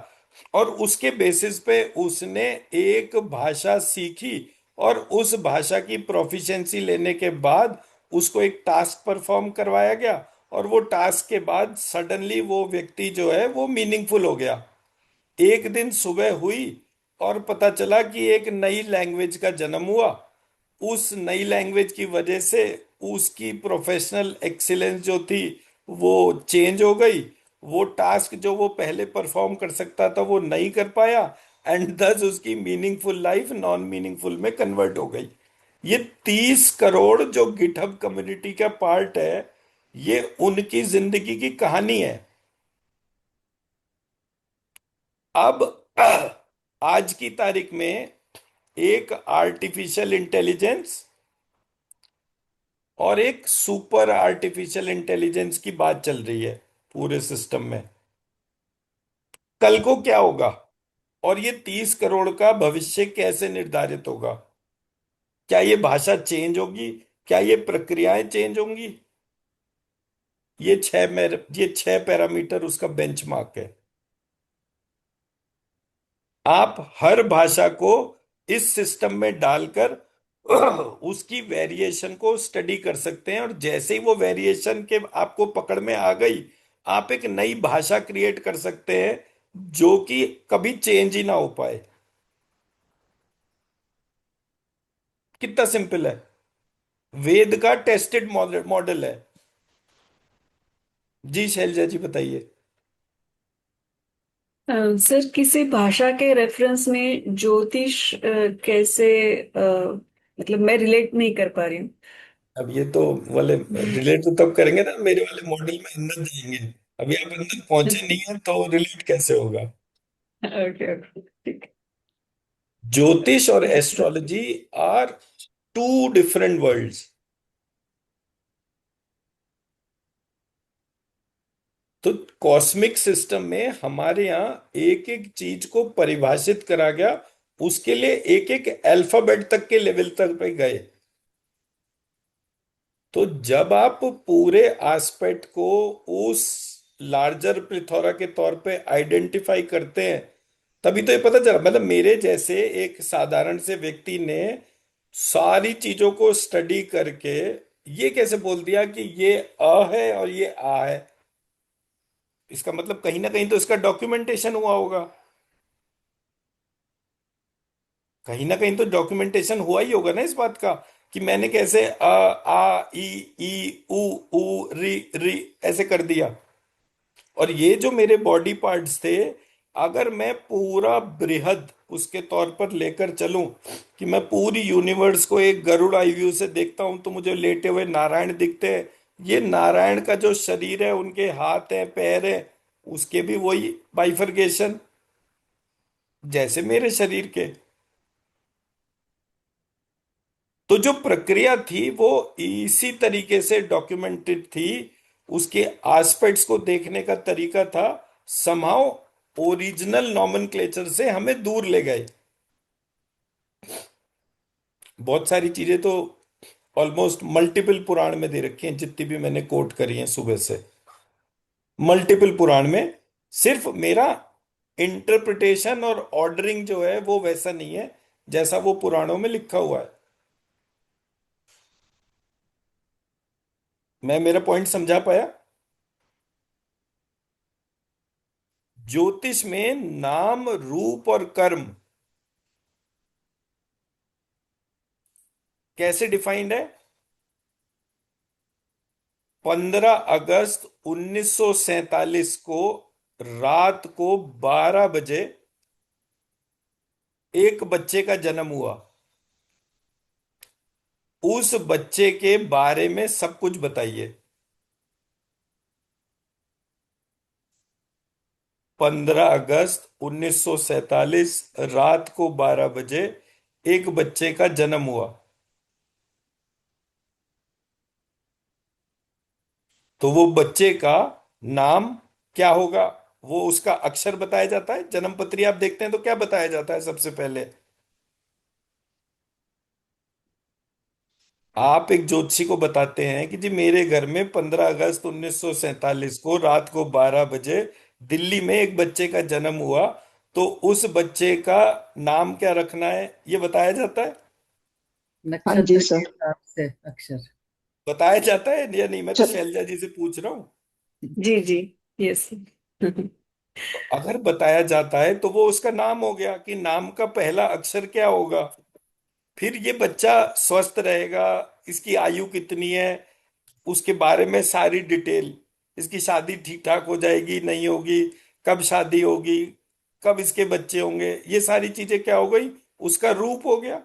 और उसके बेसिस पे उसने एक भाषा सीखी, और उस भाषा की प्रोफिशिएंसी लेने के बाद उसको एक टास्क परफॉर्म करवाया गया, और वो टास्क के बाद सडनली वो व्यक्ति जो है वो मीनिंगफुल हो गया। एक दिन सुबह हुई और पता चला कि एक नई लैंग्वेज का जन्म हुआ। उस नई लैंग्वेज की वजह से उसकी प्रोफेशनल एक्सीलेंस जो थी वो चेंज हो गई। वो टास्क जो वो पहले परफॉर्म कर सकता था वो नहीं कर पाया, एंड दस उसकी मीनिंगफुल लाइफ नॉन मीनिंगफुल में कन्वर्ट हो गई। ये 30 करोड़ जो गिटहब कम्युनिटी का पार्ट है, ये उनकी जिंदगी की कहानी है। अब आज की तारीख में एक आर्टिफिशियल इंटेलिजेंस और एक सुपर आर्टिफिशियल इंटेलिजेंस की बात चल रही है पूरे सिस्टम में। कल को क्या होगा, और ये 30 करोड़ का भविष्य कैसे निर्धारित होगा? क्या ये भाषा चेंज होगी? क्या ये प्रक्रियाएं चेंज होंगी? ये 6 पैरामीटर उसका बेंचमार्क है। आप हर भाषा को इस सिस्टम में डालकर उसकी वेरिएशन को स्टडी कर सकते हैं, और जैसे ही वो वेरिएशन के आपको पकड़ में आ गई, आप एक नई भाषा क्रिएट कर सकते हैं जो कि कभी चेंज ही ना हो पाए। कितना सिंपल है। वेद का टेस्टेड मॉडल मॉडल है। जी शैलजा जी बताइए। सर, किसी भाषा के रेफरेंस में ज्योतिष कैसे, मतलब मैं रिलेट नहीं कर पा रही हूँ। अब ये तो वाले रिलेट तो तब करेंगे ना, मेरे वाले मॉडल में अंदर जाएंगे। अभी आप अंदर पहुंचे नहीं है तो रिलेट कैसे होगा? ओके ओके, ठीक ज्योतिष और है। Astrology are two different worlds. तो कॉस्मिक सिस्टम में हमारे यहाँ एक एक चीज को परिभाषित करा गया, उसके लिए एक एक अल्फाबेट तक के लेवल तक पे गए। तो जब आप पूरे एस्पेक्ट को उस लार्जर प्लिथोरा के तौर पे आइडेंटिफाई करते हैं, तभी तो ये पता चला। मतलब मेरे जैसे एक साधारण से व्यक्ति ने सारी चीजों को स्टडी करके ये कैसे बोल दिया कि ये अ है और ये आ है, इसका मतलब कहीं ना कहीं तो इसका डॉक्यूमेंटेशन हुआ होगा। कहीं ना कहीं तो डॉक्यूमेंटेशन हुआ ही होगा ना इस बात का, कि मैंने कैसे अ आ ई उ ऊ री री ऐसे कर दिया। और ये जो मेरे बॉडी पार्ट्स थे, अगर मैं पूरा बृहद उसके तौर पर लेकर चलूं कि मैं पूरी यूनिवर्स को एक गरुड़ आई व्यू से देखता हूं, तो मुझे लेटे हुए नारायण दिखते हैं। ये नारायण का जो शरीर है, उनके हाथ हैं, पैर हैं, उसके भी वही बाइफरकेशन जैसे मेरे शरीर के। तो जो प्रक्रिया थी वो इसी तरीके से डॉक्यूमेंटेड थी। उसके एस्पेक्ट्स को देखने का तरीका था, समहाउ ओरिजिनल नॉमेनक्लेचर से हमें दूर ले गए। बहुत सारी चीजें तो ऑलमोस्ट मल्टीपल पुराण में दे रखी हैं, जितनी भी मैंने कोट करी हैं सुबह से, मल्टीपल पुराण में। सिर्फ मेरा इंटरप्रिटेशन और ऑर्डरिंग जो है वो वैसा नहीं है जैसा वो पुराणों में लिखा हुआ है। मैं मेरा पॉइंट समझा पाया? ज्योतिष में नाम रूप और कर्म कैसे डिफाइंड है? 15 अगस्त 1947 को रात को 12 बजे एक बच्चे का जन्म हुआ। उस बच्चे के बारे में सब कुछ बताइए। 15 अगस्त 1947 रात को 12 बजे एक बच्चे का जन्म हुआ। तो वो बच्चे का नाम क्या होगा? वो उसका अक्षर बताया जाता है। जन्म पत्री आप देखते हैं तो क्या बताया जाता है सबसे पहले? आप एक ज्योतिषी को बताते हैं कि जी मेरे घर में 15 अगस्त 1947 को रात को 12 बजे दिल्ली में एक बच्चे का जन्म हुआ, तो उस बच्चे का नाम क्या रखना है, ये बताया जाता है। हाँ जी नक्षत्र के सर। हिसाब से अक्षर। बताया जाता है या नहीं? मैं तो चल। शैलजा जी से पूछ रहा हूँ। जी जी। यस। तो अगर बताया जाता है तो वो उसका नाम हो गया कि नाम का पहला अक्षर क्या होगा। फिर ये बच्चा स्वस्थ रहेगा, इसकी आयु कितनी है, उसके बारे में सारी डिटेल, इसकी शादी ठीक ठाक हो जाएगी नहीं होगी, कब शादी होगी, कब इसके बच्चे होंगे, ये सारी चीजें क्या हो गई, उसका रूप हो गया।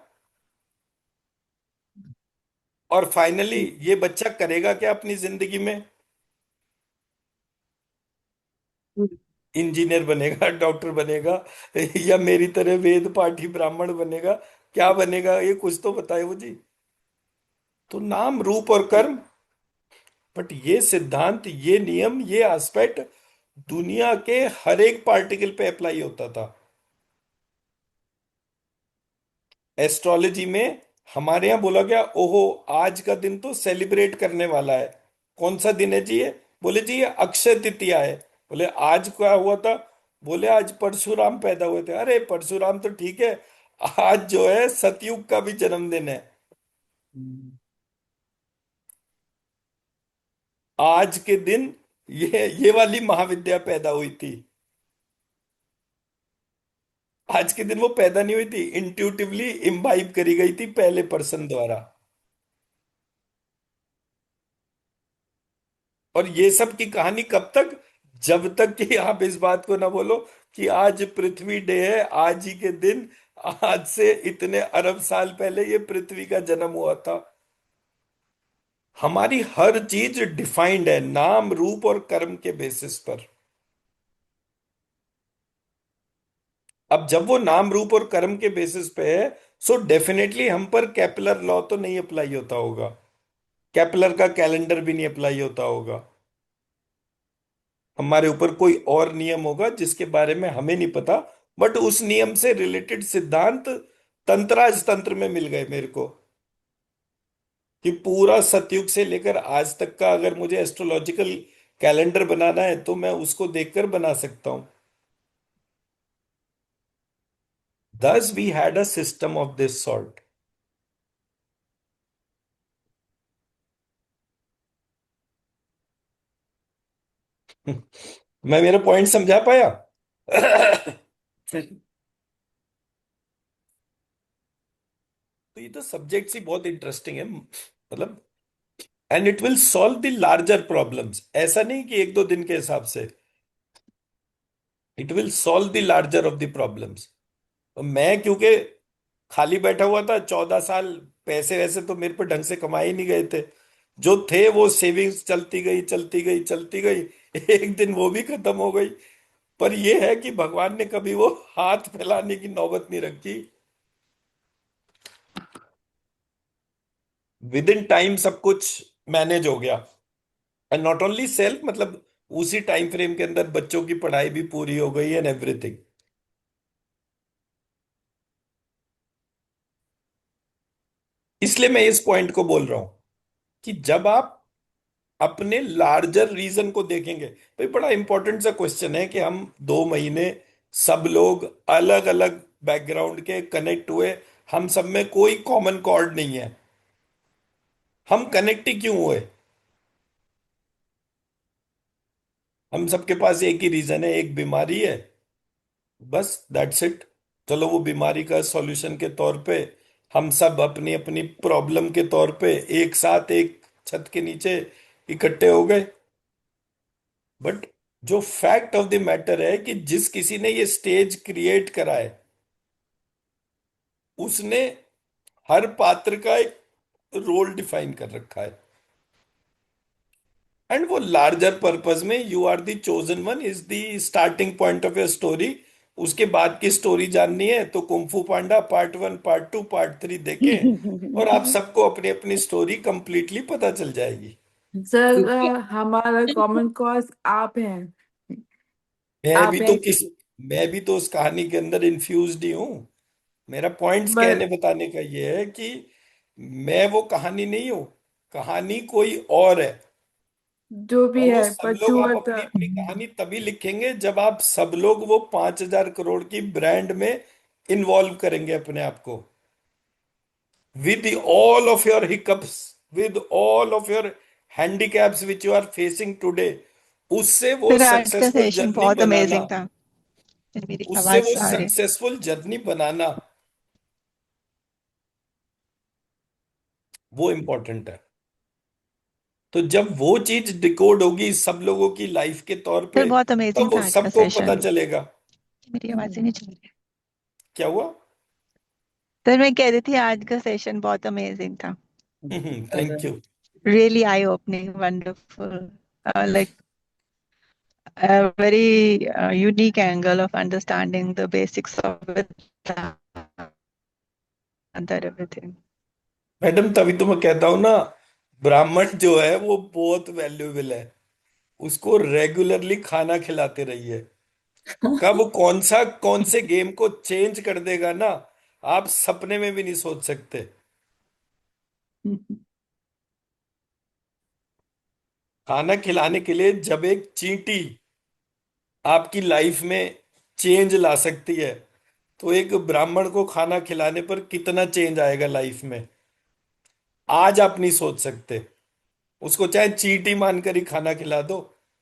और फाइनली ये बच्चा करेगा क्या अपनी जिंदगी में? इंजीनियर बनेगा, डॉक्टर बनेगा, या मेरी तरह वेद पाठी ब्राह्मण बनेगा? क्या बनेगा ये कुछ तो बताए वो जी। तो नाम रूप और कर्म, बट ये सिद्धांत, ये नियम, ये एस्पेक्ट दुनिया के हर एक पार्टिकल पे अप्लाई होता था। एस्ट्रोलॉजी में हमारे यहाँ बोला गया, ओहो आज का दिन तो सेलिब्रेट करने वाला है। कौन सा दिन है जी ये? बोले जी ये अक्षय तृतीया है। बोले आज क्या हुआ था? बोले आज परशुराम पैदा हुए थे। अरे परशुराम तो ठीक है, आज जो है सतयुग का भी जन्मदिन है। हम्म। आज के दिन ये वाली महाविद्या पैदा हुई थी। आज के दिन वो पैदा नहीं हुई थी, इंट्यूटिवली इम्बाइब करी गई थी पहले पर्सन द्वारा। और ये सब की कहानी कब तक? जब तक कि आप इस बात को ना बोलो कि आज पृथ्वी डे है, आज ही के दिन, आज से इतने अरब साल पहले ये पृथ्वी का जन्म हुआ था। हमारी हर चीज डिफाइंड है नाम रूप और कर्म के बेसिस पर। अब जब वो नाम रूप और कर्म के बेसिस पे है, सो डेफिनेटली हम पर केपलर लॉ तो नहीं अप्लाई होता होगा, केपलर का कैलेंडर भी नहीं अप्लाई होता होगा। हमारे ऊपर कोई और नियम होगा जिसके बारे में हमें नहीं पता, बट उस नियम से रिलेटेड सिद्धांत तंत्राज तंत्र में मिल गए मेरे को, कि पूरा सतयुग से लेकर आज तक का अगर मुझे एस्ट्रोलॉजिकल कैलेंडर बनाना है तो मैं उसको देखकर बना सकता हूं। Thus we had a system of this sort. मैं मेरा पॉइंट समझा पाया? सर। तो ये तो सब्जेक्ट ही बहुत इंटरेस्टिंग है, मतलब, and it will solve the larger problems. ऐसा नहीं कि एक दो दिन के हिसाब से, it will solve the larger of the problems. तो मैं क्योंकि खाली बैठा हुआ था 14 साल, पैसे वैसे तो मेरे पर ढंग से कमाए ही नहीं गए थे, जो थे वो सेविंग्स चलती गई चलती गई चलती गई, एक दिन वो भी खत्म हो गई। पर ये है कि भगवान ने कभी वो हाथ फैलाने की नौबत नहीं रखी। विद इन टाइम सब कुछ मैनेज हो गया। एंड नॉट ओनली सेल्फ, मतलब उसी टाइम फ्रेम के अंदर बच्चों की पढ़ाई भी पूरी हो गई एंड एवरीथिंग। इसलिए मैं इस पॉइंट को बोल रहा हूं कि जब आप अपने लार्जर रीजन को देखेंगे, भाई बड़ा इंपॉर्टेंट सा क्वेश्चन है कि हम 2 महीने सब लोग अलग अलग बैकग्राउंड के कनेक्ट हुए, हम सब में कोई कॉमन कॉर्ड नहीं है, हम कनेक्ट ही क्यों हुए? हम सबके पास एक ही रीजन है, एक बीमारी है, बस दैट्स इट। चलो वो बीमारी का सॉल्यूशन के तौर पे हम सब अपनी अपनी प्रॉब्लम के तौर पे एक साथ एक छत के नीचे इकट्ठे हो गए। बट जो फैक्ट ऑफ द मैटर है कि जिस किसी ने ये स्टेज क्रिएट करा है, उसने हर पात्र का एक रोल डिफाइन कर रखा है, एंड वो लार्जर पर्पस में you are the chosen one is the starting point of your story. उसके बाद की स्टोरी जाननी है तो Kung Fu Panda part 1 part 2 part 3 देखें, और आप सबको अपनी अपनी स्टोरी कंप्लीटली पता चल जाएगी। सर क्योंकि हमारा कॉमन कॉज आप हैं। मैं भी आप तो हैं किस मैं भी तो उस कहानी के अंदर इन्फ्यूज्ड ही हूं। मेरा पॉइंट्स कहने बट बताने का ये है कि मैं वो कहानी नहीं हूं, कहानी कोई और है। जो भी और वो है सब पर लोग, आप टूवर्ड अपनी अपनी कहानी तभी लिखेंगे जब आप सब लोग वो 5,000 करोड़ की ब्रांड में इन्वॉल्व करेंगे अपने आप को, with all of your hiccups, with all of your handicaps which you are facing today. उससे वो सर आज का सक्सेसफुल सेशन जर्नी बहुत बनाना, अमेजिंग था। मेरी उससे वो आवाज आ रही है? सक्सेसफुल जर्नी बनाना, वो इंपॉर्टेंट है। तो जब वो चीज डिकोड होगी सब लोगों की लाइफ के तौर सर पे, बहुत तब अमेजिंग था वो आज का सबको पता सेशन। चलेगा। मेरी आवाज ही नहीं चल रही। क्या हुआ? सर मैं कह रही थी आज का सेशन बहुत अमेजिंग था। Thank you. Really I opening, wonderful, like a very unique angle of understanding the basics of Vedanta and everything. Madam तभी तो मैं कहता हूं ना, ब्राह्मण जो है वो बहुत वैल्यूएबल है, उसको रेगुलरली खाना खिलाते रहिए। कब कौन से गेम को चेंज कर देगा ना, आप सपने में भी नहीं सोच सकते। खाना खिलाने के लिए जब एक चींटी आपकी लाइफ में चेंज ला सकती है, तो एक ब्राह्मण को खाना खिलाने पर कितना चेंज आएगा लाइफ में, आज आप नहीं सोच सकते। उसको चाहे चींटी मानकर ही खाना खिला दो,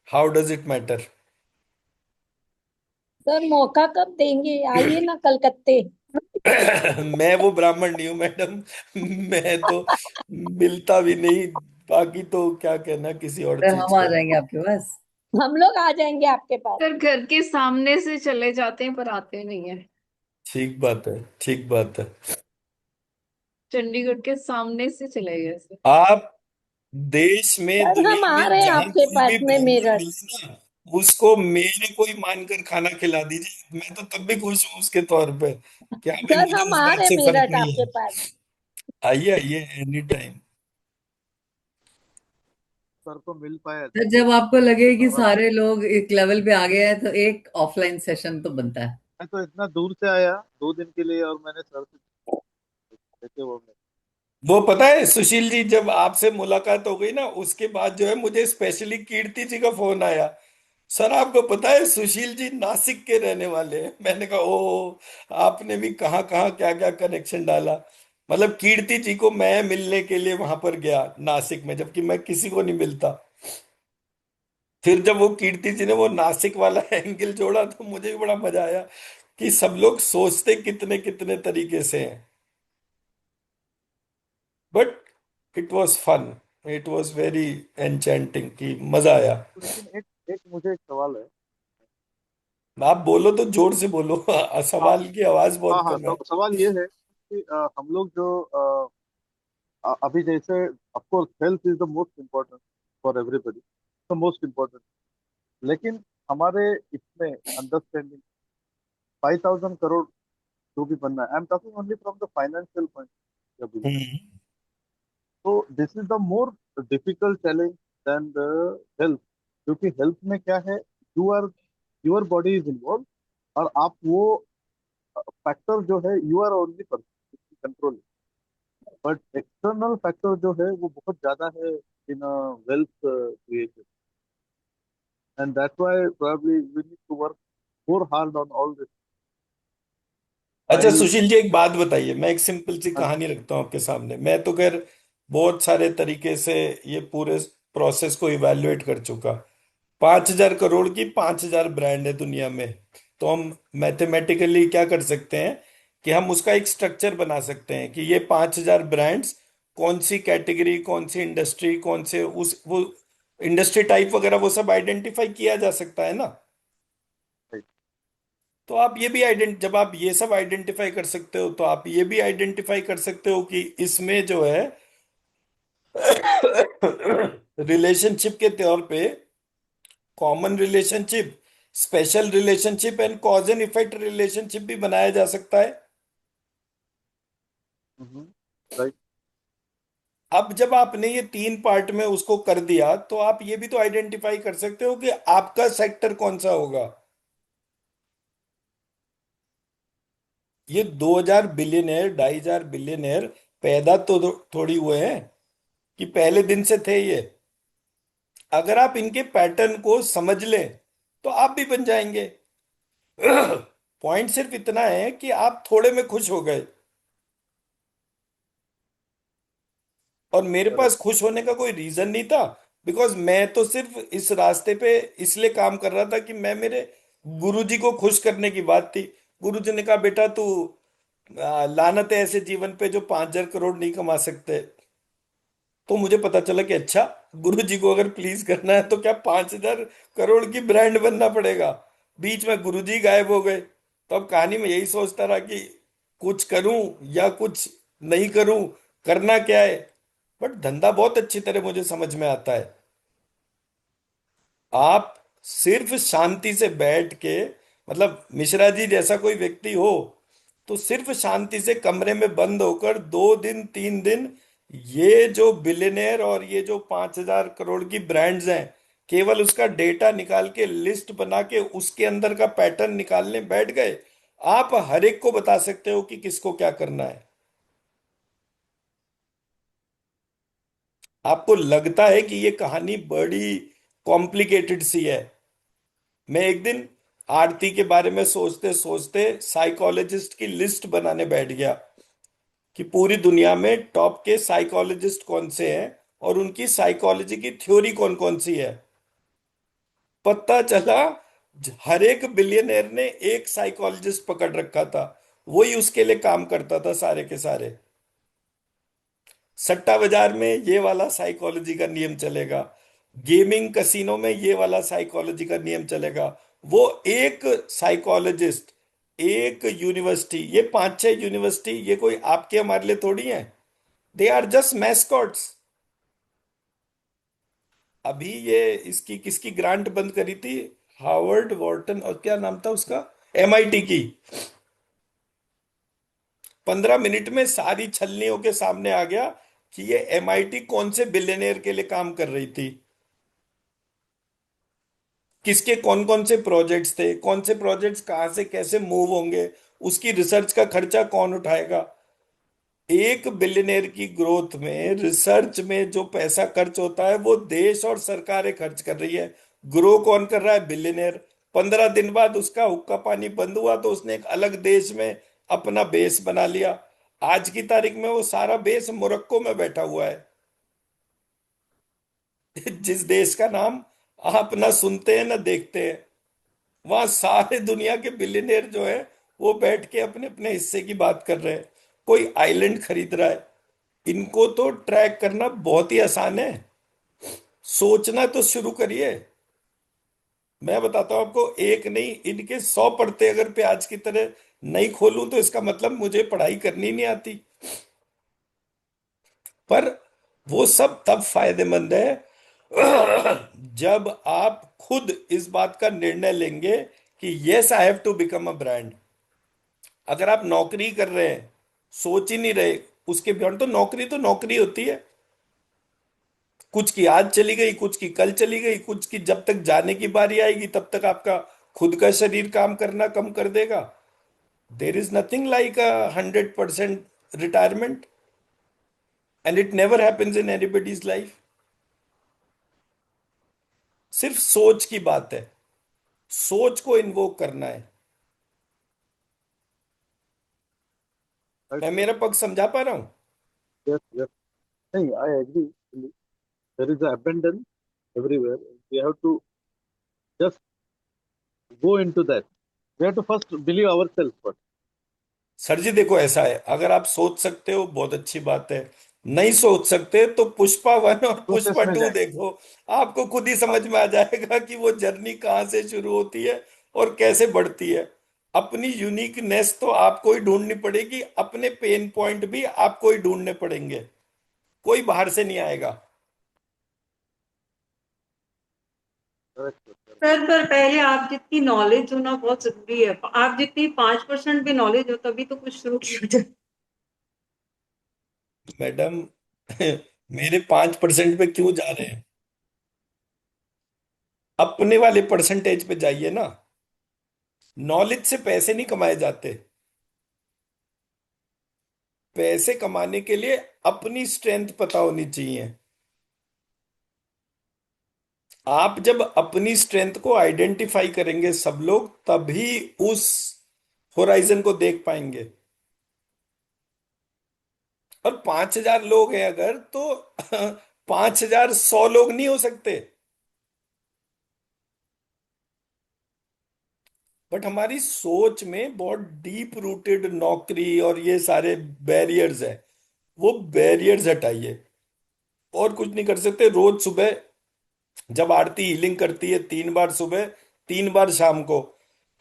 how does it matter? Sir मौका कब देंगे, आइए ना कलकत्ते। मैं वो ब्राह्मण नहीं हूं मैडम, मैं तो मिलता भी नहीं। बाकी तो क्या कहना किसी और सर चीज हम आ का। जाएंगे आपके पास। हम लोग आ जाएंगे आपके पास। सर घर के सामने से चले जाते हैं पर आते नहीं है। ठीक बात है, ठीक बात है। चंडीगढ़ के सामने से चले गए सर। आप देश में सर हम दुनिया आ में रहे हैं जहां आपके कोई भी पास में ब्राह्मण मेरठ। मिले ना, उसको मेरे को ही मानकर खाना खिला दीजिए, मैं तो तब भी खुश हूं उसके तौर पे। क्या भाई, सर मुझे हम उस आ बात रहे हैं से फर्क मेरठ नहीं आपके है। पास। आइए आइए, एनी टाइम। सर को मिल पाया सर तो जब आपको लगे कि और सारे लोग एक लेवल पे आ गए हैं तो एक ऑफलाइन सेशन तो बनता है। मैं तो इतना दूर से आया 2 दिन के लिए और मैंने सर से देखे वो मैं वो पता है सुशील जी, जब आपसे मुलाकात हो गई ना, उसके बाद जो है मुझे स्पेशली कीर्ति जी का फोन आया, सर आपको पता है सुशील जी नासिक के रहने वाले हैं। मैंने कहा ओ, आपने भी कहाँ कहाँ क्या क्या कनेक्शन डाला। मतलब कीर्ति जी को मैं मिलने के लिए वहां पर गया नासिक में, जबकि मैं किसी को नहीं मिलता। फिर जब वो कीर्ति जी ने वो नासिक वाला एंगल जोड़ा तो मुझे भी बड़ा मजा आया कि सब लोग सोचते कितने कितने तरीके से हैं। But it was fun, it was very enchanting, की मजा आया। तो लेकिन एक एक मुझे एक सवाल है। आप बोलो तो जोर से बोलो हाँ सवाल की आवाज हाँ बहुत हाँ, कम है। सवाल ये है कि हम लोग जो अभी जैसे of course health is the most important for everybody, the most important, लेकिन हमारे इसमें अंडरस्टैंडिंग 5,000 करोड़ जो भी बनना है, I am talking only from the financial point of view. Hmm. तो this is the more difficult challenge than the health, क्योंकि health में क्या है, you are, your body is involve, और आप वो फैक्टर जो है you are only person control, but external factor जो है वो बहुत ज्यादा है in wealth creation, and that's why probably we need to work more hard on all this अच्छा while सुशील जी, एक बात बताइए। मैं एक सिंपल सी हाँ, कहानी रखता हूँ आपके सामने। मैं तो खैर बहुत सारे तरीके से ये पूरे प्रोसेस को इवैल्यूएट कर चुका। 5,000 करोड़ की 5,000 ब्रांड है दुनिया में। तो हम मैथमेटिकली क्या कर सकते हैं कि हम उसका एक स्ट्रक्चर बना सकते हैं कि ये 5,000 ब्रांड्स कौन सी कैटेगरी, कौन सी इंडस्ट्री, कौन से उस वो इंडस्ट्री टाइप वगैरह वो सब आइडेंटिफाई किया जा सकता है ना। right. तो आप ये भी जब आप ये सब आइडेंटिफाई कर सकते हो तो आप ये भी आइडेंटिफाई कर सकते हो कि इसमें जो है रिलेशनशिप के तौर पे common relationship, special relationship and cause and effect relationship भी बनाया जा सकता है। राइट। अब जब आपने ये 3 पार्ट में उसको कर दिया तो आप ये भी तो आइडेंटिफाई कर सकते हो कि आपका सेक्टर कौन सा होगा। ये 2,000 बिलियनर, 2,500 बिलियनर पैदा तो थोड़ी हुए हैं कि पहले दिन से थे ये। अगर आप इनके पैटर्न को समझ लें तो आप भी बन जाएंगे। पॉइंट सिर्फ इतना है कि आप थोड़े में खुश हो गए, और मेरे पास करेक्ट। खुश होने का कोई रीजन नहीं था। बिकॉज मैं तो सिर्फ इस रास्ते पे इसलिए काम कर रहा था कि मैं मेरे गुरुजी को खुश करने की बात थी। गुरुजी ने कहा बेटा तू लानत है ऐसे जीवन पे जो 5,000 करोड़ नहीं कमा सकते। तो मुझे पता चला कि अच्छा, गुरुजी को अगर प्लीज करना है तो क्या 5,000 करोड़ की ब्रांड बनना पड़ेगा। बीच में गुरुजी गायब हो गए। तो अब कहानी में यही सोचता रहा कि कुछ करूं या कुछ नहीं करूं, करना क्या है। बट धंधा बहुत अच्छी तरह मुझे समझ में आता है। आप सिर्फ शांति से बैठ के, मतलब मिश्रा जी जैसा कोई व्यक्ति हो तो सिर्फ शांति से कमरे में बंद होकर 2 दिन 3 दिन ये जो बिलियनर और ये जो 5,000 करोड़ की ब्रांड्स हैं, केवल उसका डेटा निकाल के लिस्ट बना के उसके अंदर का पैटर्न निकालने बैठ गए, आप हर एक को बता सकते हो कि किसको क्या करना है। आपको लगता है कि ये कहानी बड़ी कॉम्प्लिकेटेड सी है। मैं एक दिन आरती के बारे में सोचते सोचते साइकोलॉजिस्ट की लिस्ट बनाने बैठ गया कि पूरी दुनिया में टॉप के साइकोलॉजिस्ट कौन से हैं और उनकी साइकोलॉजी की थ्योरी कौन कौन सी है। पता चला हर एक बिलियनर ने एक साइकोलॉजिस्ट पकड़ रखा था, वही उसके लिए काम करता था सारे के सारे। सट्टा बाजार में ये वाला साइकोलॉजी का नियम चलेगा, गेमिंग कसिनो में ये वाला साइकोलॉजी का नियम चलेगा। वो एक साइकोलॉजिस्ट, एक यूनिवर्सिटी, ये 5-6 यूनिवर्सिटी ये कोई आपके हमारे लिए थोड़ी है। They are just mascots. अभी ये इसकी किसकी ग्रांट बंद करी थी, हार्वर्ड वॉर्टन और क्या नाम था उसका, एमआईटी की। 15 मिनट में सारी छलनियों के सामने आ गया कि ये एमआईटी कौन से बिलियनियर के लिए काम कर रही थी, किसके कौन कौन से प्रोजेक्ट्स थे, कौन से प्रोजेक्ट्स कहाँ से कैसे मूव होंगे, उसकी रिसर्च का खर्चा कौन उठाएगा। 1 बिलियनियर की ग्रोथ में, रिसर्च में जो पैसा खर्च होता है वो देश और सरकारें खर्च कर रही है। ग्रो कौन कर रहा है, बिलियनियर। 15 दिन बाद उसका हुक्का पानी बंद हुआ तो उसने एक अलग देश में अपना बेस बना लिया। आज की तारीख में वो सारा बेस मोरक्को में बैठा हुआ है। जिस देश का नाम आप ना सुनते हैं ना देखते हैं, वहां सारे दुनिया के बिलियनियर जो है वो बैठ के अपने अपने हिस्से की बात कर रहे हैं। कोई आइलैंड खरीद रहा है। इनको तो ट्रैक करना बहुत ही आसान है। सोचना तो शुरू करिए। मैं बताता हूं आपको, एक नहीं इनके 100 पड़ते अगर प्याज की तरह नहीं खोलूं तो इसका मतलब मुझे पढ़ाई करनी नहीं आती। पर वो सब तब फायदेमंद है जब आप खुद इस बात का निर्णय लेंगे कि yes I have to become a brand. अगर आप नौकरी कर रहे हैं, सोच ही नहीं रहे उसके बियॉन्ड, तो नौकरी होती है। कुछ की आज चली गई, कुछ की कल चली गई, कुछ की जब तक जाने की बारी आएगी तब तक आपका खुद का शरीर काम करना कम कर देगा। There is nothing like a 100% retirement, and it never happens in anybody's life. सिर्फ सोच की बात है, सोच को इन्वोक करना है। राइट मैं सर। मेरा पक्ष समझा पा रहा हूं? Yes yes. नहीं, I agree. There is abundance everywhere. We have to just go into that. We have to first believe ourselves first. Sir ji देखो, ऐसा है, अगर आप सोच सकते हो बहुत अच्छी बात है, नहीं सोच सकते तो पुष्पा 1 और प्रोसेस पुष्पा में 2 जाए। देखो, आपको खुद ही हाँ, समझ में आ जाएगा कि वो जर्नी कहाँ से शुरू होती है और कैसे बढ़ती है। अपनी यूनिकनेस तो आपको ही ढूंढनी पड़ेगी, अपने पेन पॉइंट भी आपको ही ढूंढने पड़ेंगे, कोई बाहर से नहीं आएगा। Correct sir. सर पर पहले आप जितनी नॉलेज होना बहुत जरूरी है। आप जितनी 5% भी नॉलेज हो तभी तो कुछ शुरू किया जाए। मैडम मेरे 5% पे क्यों जा रहे हैं? अपने वाले परसेंटेज पे जाइए ना। नॉलेज से पैसे नहीं कमाए जाते। पैसे कमाने के लिए अपनी स्ट्रेंथ पता होनी चाहिए। आप जब अपनी स्ट्रेंथ को आइडेंटिफाई करेंगे सब लोग, तभी उस होराइजन को देख पाएंगे। और 5,000 लोग हैं अगर, तो 5,100 लोग नहीं हो सकते। बट हमारी सोच में बहुत डीप रूटेड नौकरी और ये सारे बैरियर्स हैं, वो बैरियर्स हटाइए। और कुछ नहीं कर सकते। रोज सुबह जब आरती हीलिंग करती है 3 बार सुबह, 3 बार शाम को,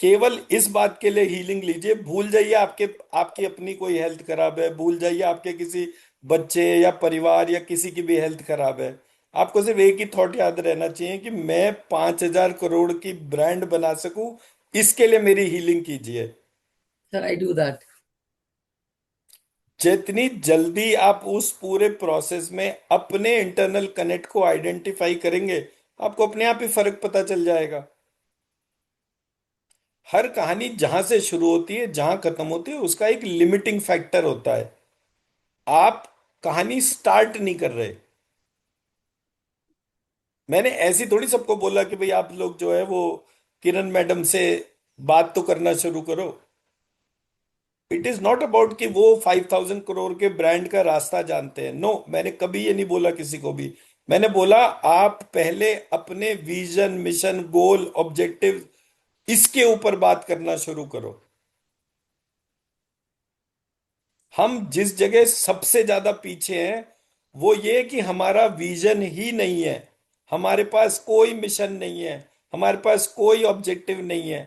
केवल इस बात के लिए हीलिंग लीजिए, भूल जाइए आपके आपकी अपनी कोई हेल्थ खराब है, भूल जाइए आपके किसी बच्चे या परिवार या किसी की भी हेल्थ खराब है। आपको सिर्फ एक ही थॉट याद रहना चाहिए कि मैं 5,000 करोड़ की ब्रांड बना सकूं, इसके लिए मेरी हीलिंग कीजिए। Sir I do that. जितनी जल्दी आप उस पूरे प्रोसेस में अपने इंटरनल कनेक्ट को आइडेंटिफाई करेंगे, आपको अपने आप ही फर्क पता चल जाएगा। हर कहानी जहां से शुरू होती है जहां खत्म होती है उसका एक लिमिटिंग फैक्टर होता है। आप कहानी स्टार्ट नहीं कर रहे। मैंने ऐसी थोड़ी सबको बोला कि भाई आप लोग जो है वो किरण मैडम से बात तो करना शुरू करो। इट इज नॉट अबाउट कि वो 5,000 करोड़ के ब्रांड का रास्ता जानते हैं। नो, मैंने कभी ये नहीं बोला किसी को भी। मैंने बोला आप पहले अपने विजन, मिशन, गोल, ऑब्जेक्टिव, इसके ऊपर बात करना शुरू करो। हम जिस जगह सबसे ज्यादा पीछे हैं वो ये कि हमारा विजन ही नहीं है, हमारे पास कोई मिशन नहीं है, हमारे पास कोई ऑब्जेक्टिव नहीं है।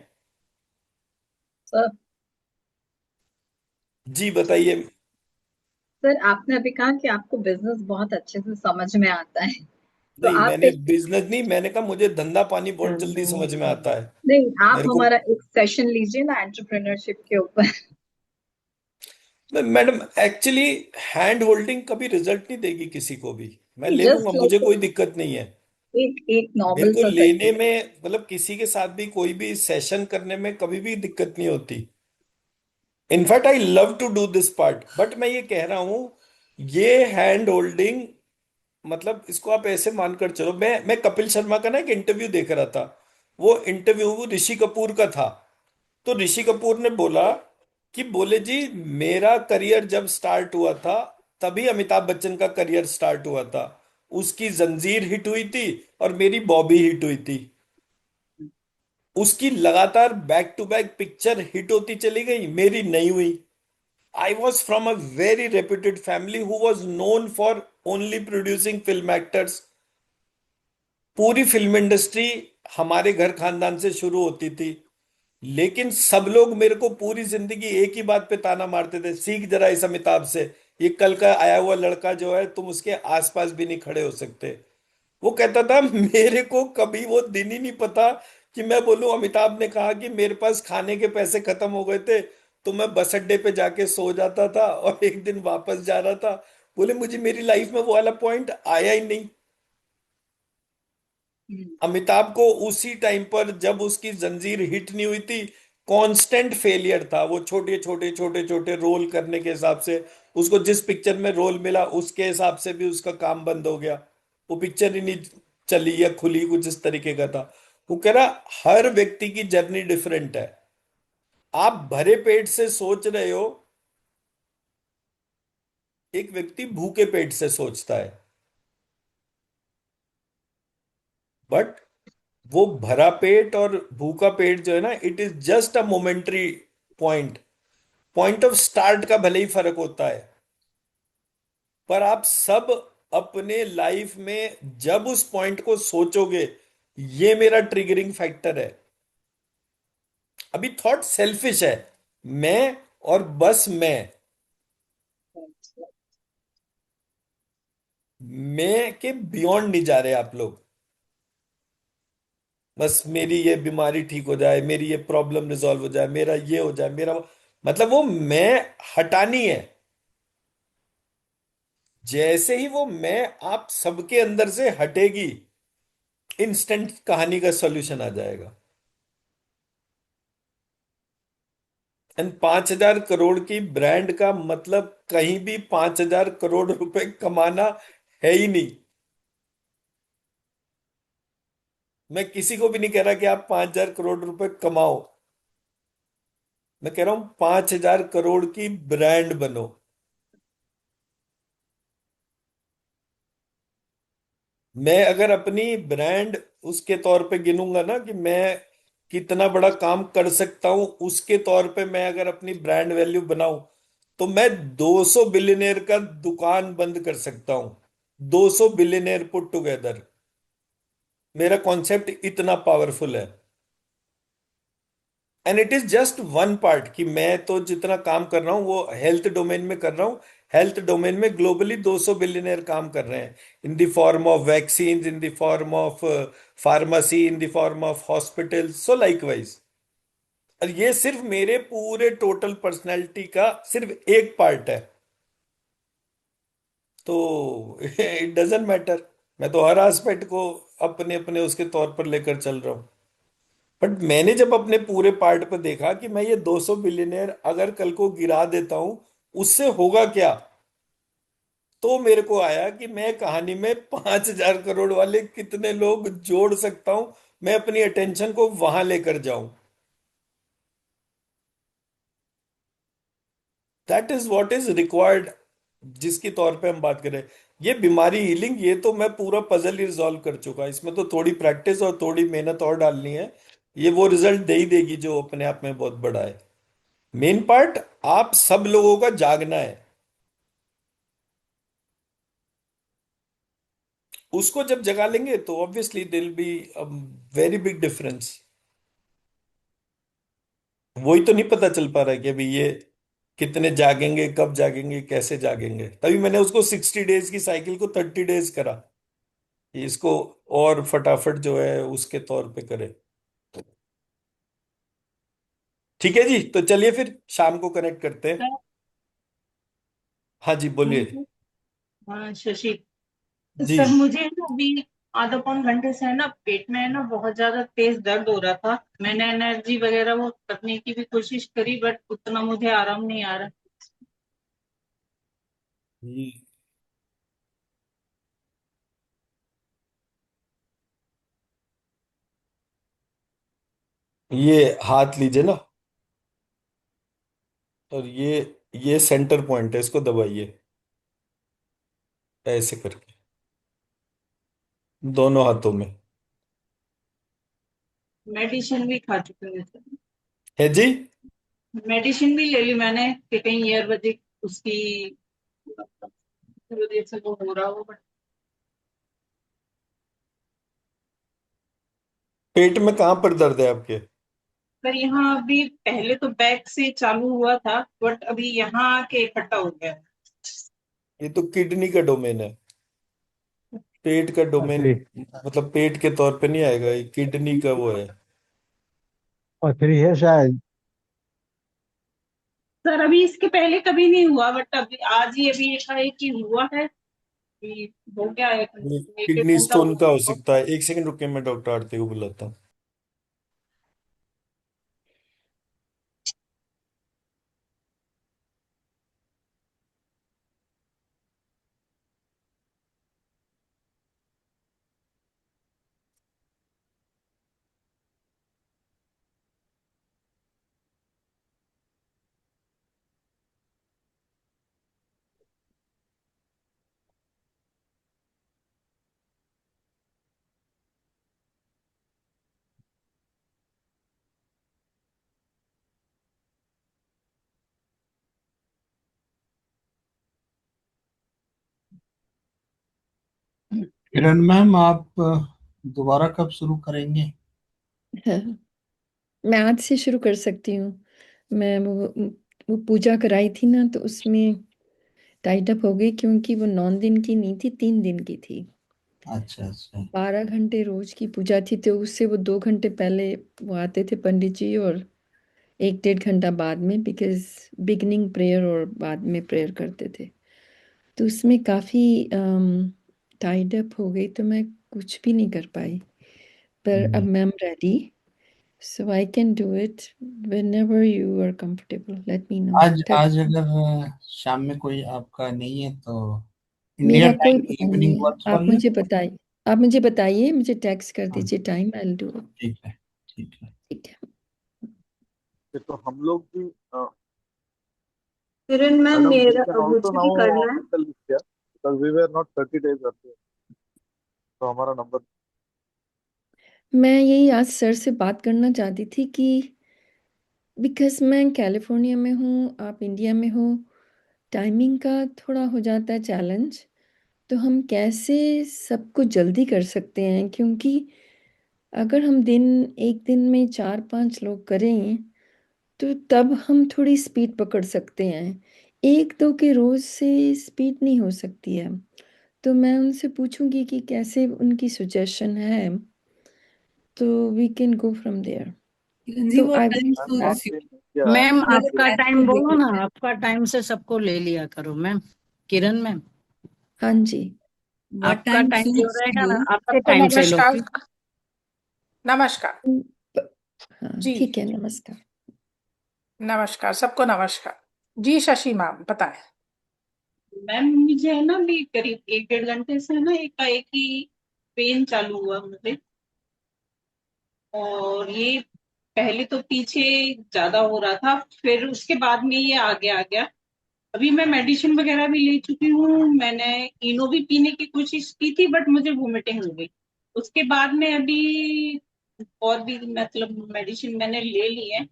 सर जी बताइए। सर आपने अभी कहा कि आपको बिजनेस बहुत अच्छे से समझ में आता है, तो नहीं, आप मैंने एक बिजनेस नहीं, मैंने कहा मुझे धंधा पानी बहुत जल्दी समझ में आता है। नहीं, आप मेरे को हमारा एक सेशन लीजिए ना एंटरप्रेन्योरशिप के ऊपर। मैडम एक्चुअली हैंड होल्डिंग कभी रिजल्ट नहीं देगी किसी को भी। मैं ले लूंगा, जस्ट मुझे लाइक कोई दिक्कत नहीं है। एक एक मेरे नॉर्मल को सा लेने सेशन। में, मतलब किसी के साथ भी कोई भी सेशन करने में कभी भी दिक्कत नहीं होती। In fact I love to do this part. But मैं ये कह रहा हूं, ये हैंड होल्डिंग, मतलब इसको आप ऐसे मानकर चलो, मैं कपिल शर्मा का ना एक इंटरव्यू देख रहा था। वो इंटरव्यू ऋषि कपूर का था। तो ऋषि कपूर ने बोला कि बोले जी, मेरा करियर जब स्टार्ट हुआ था तभी अमिताभ बच्चन का करियर स्टार्ट हुआ था। उसकी जंजीर हिट हुई थी और मेरी बॉबी हिट हुई थी। उसकी लगातार back to back picture hit होती चली गई, मेरी नहीं हुई। I was from a very reputed family who was known for only producing film actors. पूरी फिल्म इंडस्ट्री हमारे घर खानदान से शुरू होती थी। लेकिन सब लोग मेरे को पूरी जिंदगी एक ही बात पे ताना मारते थे, सीख जरा इस अमिताभ से, ये कल का आया हुआ लड़का जो है तुम उसके आसपास भी नहीं खड़े हो सकते। वो कहता था मेरे को कभी वो दिन ही नहीं पता कि मैं बोलूं अमिताभ ने कहा कि मेरे पास खाने के पैसे खत्म हो गए थे, तो मैं बस अड्डे पे जाके सो जाता था और एक दिन वापस जा रहा था। बोले मुझे मेरी लाइफ में वो वाला पॉइंट आया ही नहीं। अमिताभ को उसी टाइम पर जब उसकी जंजीर हिट नहीं हुई थी, कांस्टेंट फेलियर था। वो छोटे छोटे छोटे छोटे रोल करने के हिसाब से, उसको जिस पिक्चर में रोल मिला उसके हिसाब से भी उसका काम बंद हो गया। वो पिक्चर ही नहीं चली या खुली, कुछ इस तरीके का था। वो कह रहा हर व्यक्ति की जर्नी डिफरेंट है। आप भरे पेट से सोच रहे हो, एक व्यक्ति भूखे पेट से सोचता है। बट वो भरा पेट और भूखा पेट जो है ना, it is just a momentary point. Point of start का भले ही फर्क होता है, पर आप सब अपने लाइफ में जब उस पॉइंट को सोचोगे, ये मेरा ट्रिगरिंग फैक्टर है। अभी थॉट सेल्फिश है, मैं और बस मैं के बियॉन्ड नहीं जा रहे आप लोग। बस मेरी ये बीमारी ठीक हो जाए, मेरी ये प्रॉब्लम रिजॉल्व हो जाए, मेरा ये हो जाए, मेरा मतलब वो मैं हटानी है। जैसे ही वो मैं आप सबके अंदर से हटेगी, इंस्टेंट कहानी का सॉल्यूशन आ जाएगा। एंड 5,000 करोड़ की ब्रांड का मतलब कहीं भी 5,000 करोड़ रुपए कमाना है ही नहीं। मैं किसी को भी नहीं कह रहा कि आप 5,000 करोड़ रुपए कमाओ। मैं कह रहा हूं 5,000 करोड़ की ब्रांड बनो। मैं अगर अपनी ब्रांड उसके तौर पे गिनूंगा ना कि मैं कितना बड़ा काम कर सकता हूं, उसके तौर पे मैं अगर अपनी ब्रांड वैल्यू बनाऊं, तो मैं 200 बिलियनेयर का दुकान बंद कर सकता हूं। 200 बिलियनेयर पुट टुगेदर। मेरा कॉन्सेप्ट इतना पावरफुल है। And it is just one part कि मैं तो जितना काम कर रहा हूं वो हेल्थ डोमेन में कर रहा हूं। हेल्थ डोमेन में ग्लोबली 200 बिलियनर काम कर रहे हैं, in the form of vaccine, in the form of pharmacy, in the form of hospital, so likewise. और ये सिर्फ मेरे पूरे टोटल पर्सनैलिटी का सिर्फ एक पार्ट है। तो इट डजेंट मैटर। मैं तो हर एस्पेक्ट को अपने अपने उसके तौर पर लेकर चल रहा हूं। बट मैंने जब अपने पूरे पार्ट पर देखा कि मैं ये 200 बिलियनर अगर कल को गिरा देता हूं, उससे होगा क्या, तो मेरे को आया कि मैं कहानी में 5,000 करोड़ वाले कितने लोग जोड़ सकता हूं। मैं अपनी अटेंशन को वहां लेकर जाऊं। That is what is required. जिसकी तौर पे हम बात करें, ये बीमारी हीलिंग, ये तो मैं पूरा पजल ही रिजॉल्व कर चुका। इसमें तो थोड़ी प्रैक्टिस और थोड़ी मेहनत और डालनी है। ये वो रिजल्ट दे ही देगी जो अपने आप में बहुत बड़ा है। मेन पार्ट आप सब लोगों का जागना है। उसको जब जगा लेंगे तो ऑब्वियसली दिल बी वेरी बिग डिफरेंस। वही तो नहीं पता चल पा रहा है कि अभी ये कितने जागेंगे, कब जागेंगे, कैसे जागेंगे। तभी मैंने उसको 60 डेज की साइकिल को 30 डेज करा कि इसको और फटाफट जो है उसके तौर पे करे। ठीक है जी, तो चलिए फिर शाम को कनेक्ट करते हैं। सर हाँ जी, बोलिए। मुझे हाँ शशि जी। सर मुझे ना अभी आधा पौन घंटे से है ना पेट में है ना बहुत ज्यादा तेज दर्द हो रहा था। मैंने एनर्जी वगैरह वो करने की भी कोशिश करी बट उतना मुझे आराम नहीं आ रहा। ये हाथ लीजिए ना, और ये सेंटर पॉइंट है, इसको दबाइए ऐसे करके दोनों हाथों में। मेडिसिन भी खा चुकी हूँ सर। है जी। मेडिसिन भी ले ली मैंने कि कहीं ईयर वजह उसकी वजह से वो हो रहा हो बट पेट में कहाँ पर दर्द है आपके? सर यहाँ अभी पहले तो बैक से चालू हुआ था बट अभी यहाँ आके इकट्ठा हो गया। ये तो किडनी का डोमेन है। पेट का डोमेन पथरी। मतलब पेट के तौर पे नहीं आएगा, ये किडनी का वो है। पथरी है शायद। सर अभी इसके पहले कभी नहीं हुआ बट अभी आज ही अभी एकाएक ही हुआ है। कि हो गया है, एक एक किडनी घंटा स्टोन का हो हो सकता है। एक सेकंड रुके, मैं डॉक्टर आरती को बुलाता हूँ। किरण मैम, आप दोबारा कब शुरू करेंगे? हाँ, मैं आज से शुरू कर सकती हूँ। मैं वो पूजा कराई थी ना, तो उसमें टाइट अप हो गई, क्योंकि वो 9 दिन की नहीं थी, 3 दिन की थी। अच्छा अच्छा। 12 घंटे रोज की पूजा थी, तो उससे वो 2 घंटे पहले वो आते थे पंडित जी, और 1 डेढ़ घंटा बाद में, बिकॉज बिगनिंग प्रेयर और बाद में प्रेयर करते थे। तो उसमें काफ़ी टाइड अप हो गई, तो मैं कुछ भी नहीं कर पाई। पर अब मैं am ready, so I can do it whenever you are comfortable, let me know. आज आज अगर शाम में कोई आपका नहीं है तो इंडिया मेरा कोई टाइम प्लान नहीं इवनिंग है, वर्क फॉर आप यू? मुझे बताइए। आप मुझे बताइए, मुझे टेक्स्ट कर हाँ, दीजिए time, I will do it. ठीक है ठीक है। ठीक है। फिर तो हम लोग भी किरण मैम, मैडम वी मेरा कैन ऑल्सो मुझे भी नाउ करना है। Handle this care because we were not 30 days earlier, तो हमारा नंबर। मैं यही आज सर से बात करना चाहती थी कि बिकॉज मैं कैलिफोर्निया में हूँ, आप इंडिया में हो, टाइमिंग का थोड़ा हो जाता है चैलेंज। तो हम कैसे सबको जल्दी कर सकते हैं, क्योंकि अगर हम एक दिन में 4-5 लोग करें, तो तब हम थोड़ी स्पीड पकड़ सकते हैं। एक दो के रोज से स्पीड नहीं हो सकती है। तो मैं उनसे पूछूंगी कि कैसे उनकी सजेशन है, तो we can go from there. Kiran ji, तो वो I time will ma'am suits last you. दिन क्या मैम अगर आपका टाइम टाइम को बोलो देखो। ना, आपका टाइम से सबको ले लिया करो मैम। किरण मैम, हाँ जी। व्हाट आपका टाइम टाइम जो सूट्स रहेगा यू? ना, आपके सबको टाइम से लो। नमस्कार। नमस्कार हाँ जी। ठीक है, नमस्कार। नमस्कार सबको नमस्कार। जी शशि मैम बताएं। मैम मुझे है ना भी करीब एक डेढ़ घंटे से है ना एकाएक ही पेन चालू हुआ मुझे, और ये पहले तो पीछे ज्यादा हो रहा था, फिर उसके बाद में ये आगे आ गया। अभी मैं मेडिसिन वगैरह भी ले चुकी हूँ, मैंने इनो भी पीने की कोशिश की थी बट मुझे वोमिटिंग हो गई। उसके बाद में अभी और भी मतलब मेडिसिन मैंने ले ली है,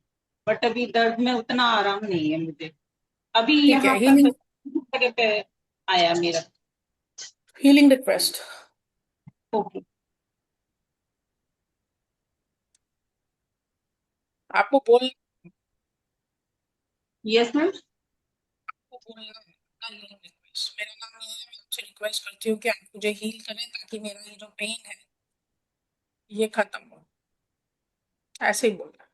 बट अभी दर्द में उतना आराम नहीं है मुझे। अभी ठीक है, यहाँ पर हीलिंग जगह पे आया मेरा। Healing request. ओके। आपको बोल यस मैम। आपको बोलना है अपना हीलिंग रिक्वेस्ट। मेरा नाम नहीं है, मैं आपसे रिक्वेस्ट करती हूँ कि आप मुझे हील करें ताकि मेरा ये जो पेन है ये खत्म हो। ऐसे ही बोलना।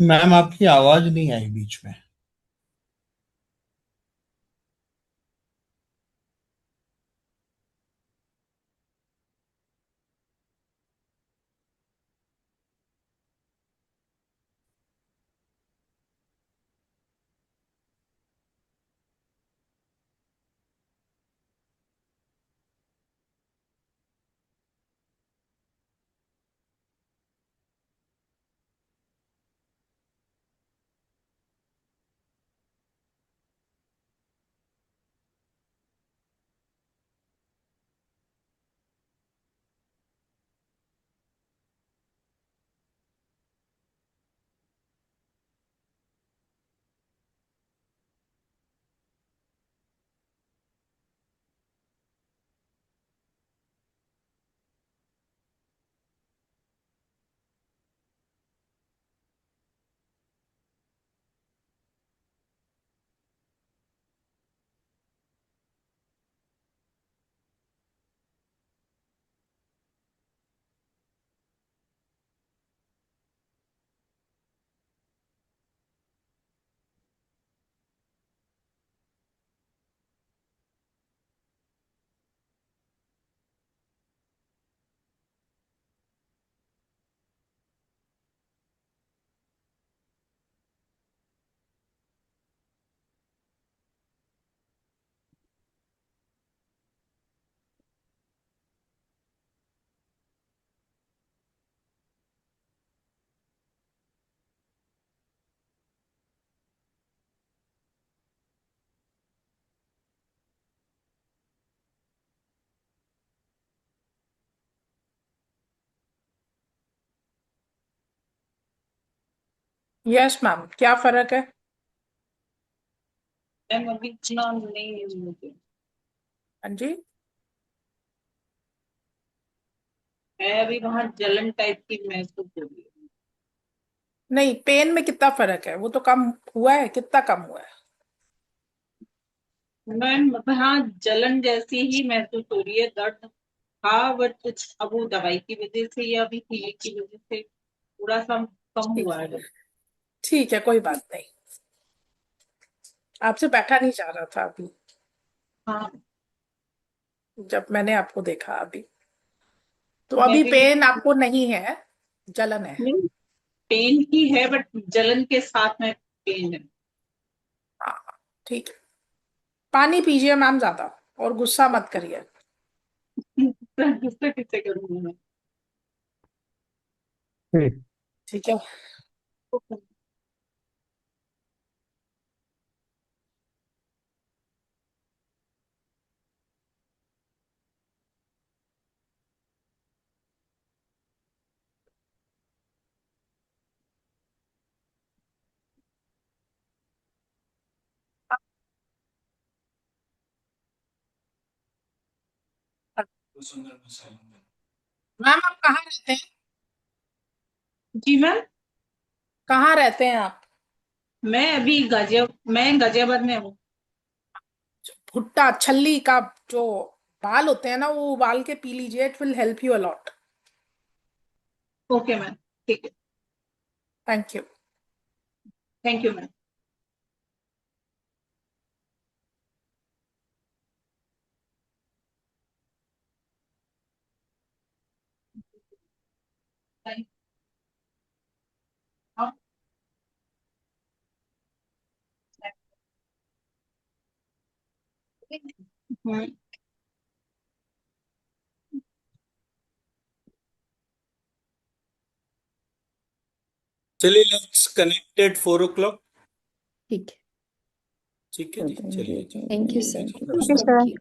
मैम, आपकी आवाज नहीं आई बीच में। यस मैम, क्या फर्क है? मैम अभी इतना नहीं है मुझे। हाँ जी। मैं अभी वहां जलन टाइप की महसूस हो रही है। नहीं, पेन में कितना फर्क है? वो तो कम हुआ है, कितना कम हुआ है? मैम हाँ, जलन जैसी ही महसूस हो रही है, दर्द हाँ, बट अब वो दवाई की वजह से या अभी हीलिंग की वजह से थोड़ा सा कम ठीक हुआ है। ठीक है, कोई बात नहीं। आपसे बैठा नहीं जा रहा था अभी, हाँ, जब मैंने आपको देखा अभी। तो मैं अभी भी पेन आपको नहीं है, जलन है। नहीं, पेन ही है बट जलन के साथ में पेन है। हाँ, ठीक है। पानी पीजिए मैम ज्यादा, और गुस्सा मत करिए। गुस्सा किससे करूंगी मैं? ठीक। ठीक है। मैम आप कहाँ रहते हैं? जी मैम, कहाँ रहते हैं आप? मैं गाजियाबाद में हूँ। भुट्टा छल्ली का जो बाल होते हैं ना, वो उबाल के पी लीजिए, it will help you a lot. Okay ma'am, ठीक है। Thank you. Thank you ma'am. Hmm, चलिए, लेट्स कनेक्टेड 4 o'clock। ठीक है, ठीक है जी, चलिए जी। थैंक यू सर, ठीक है सर। Thank you.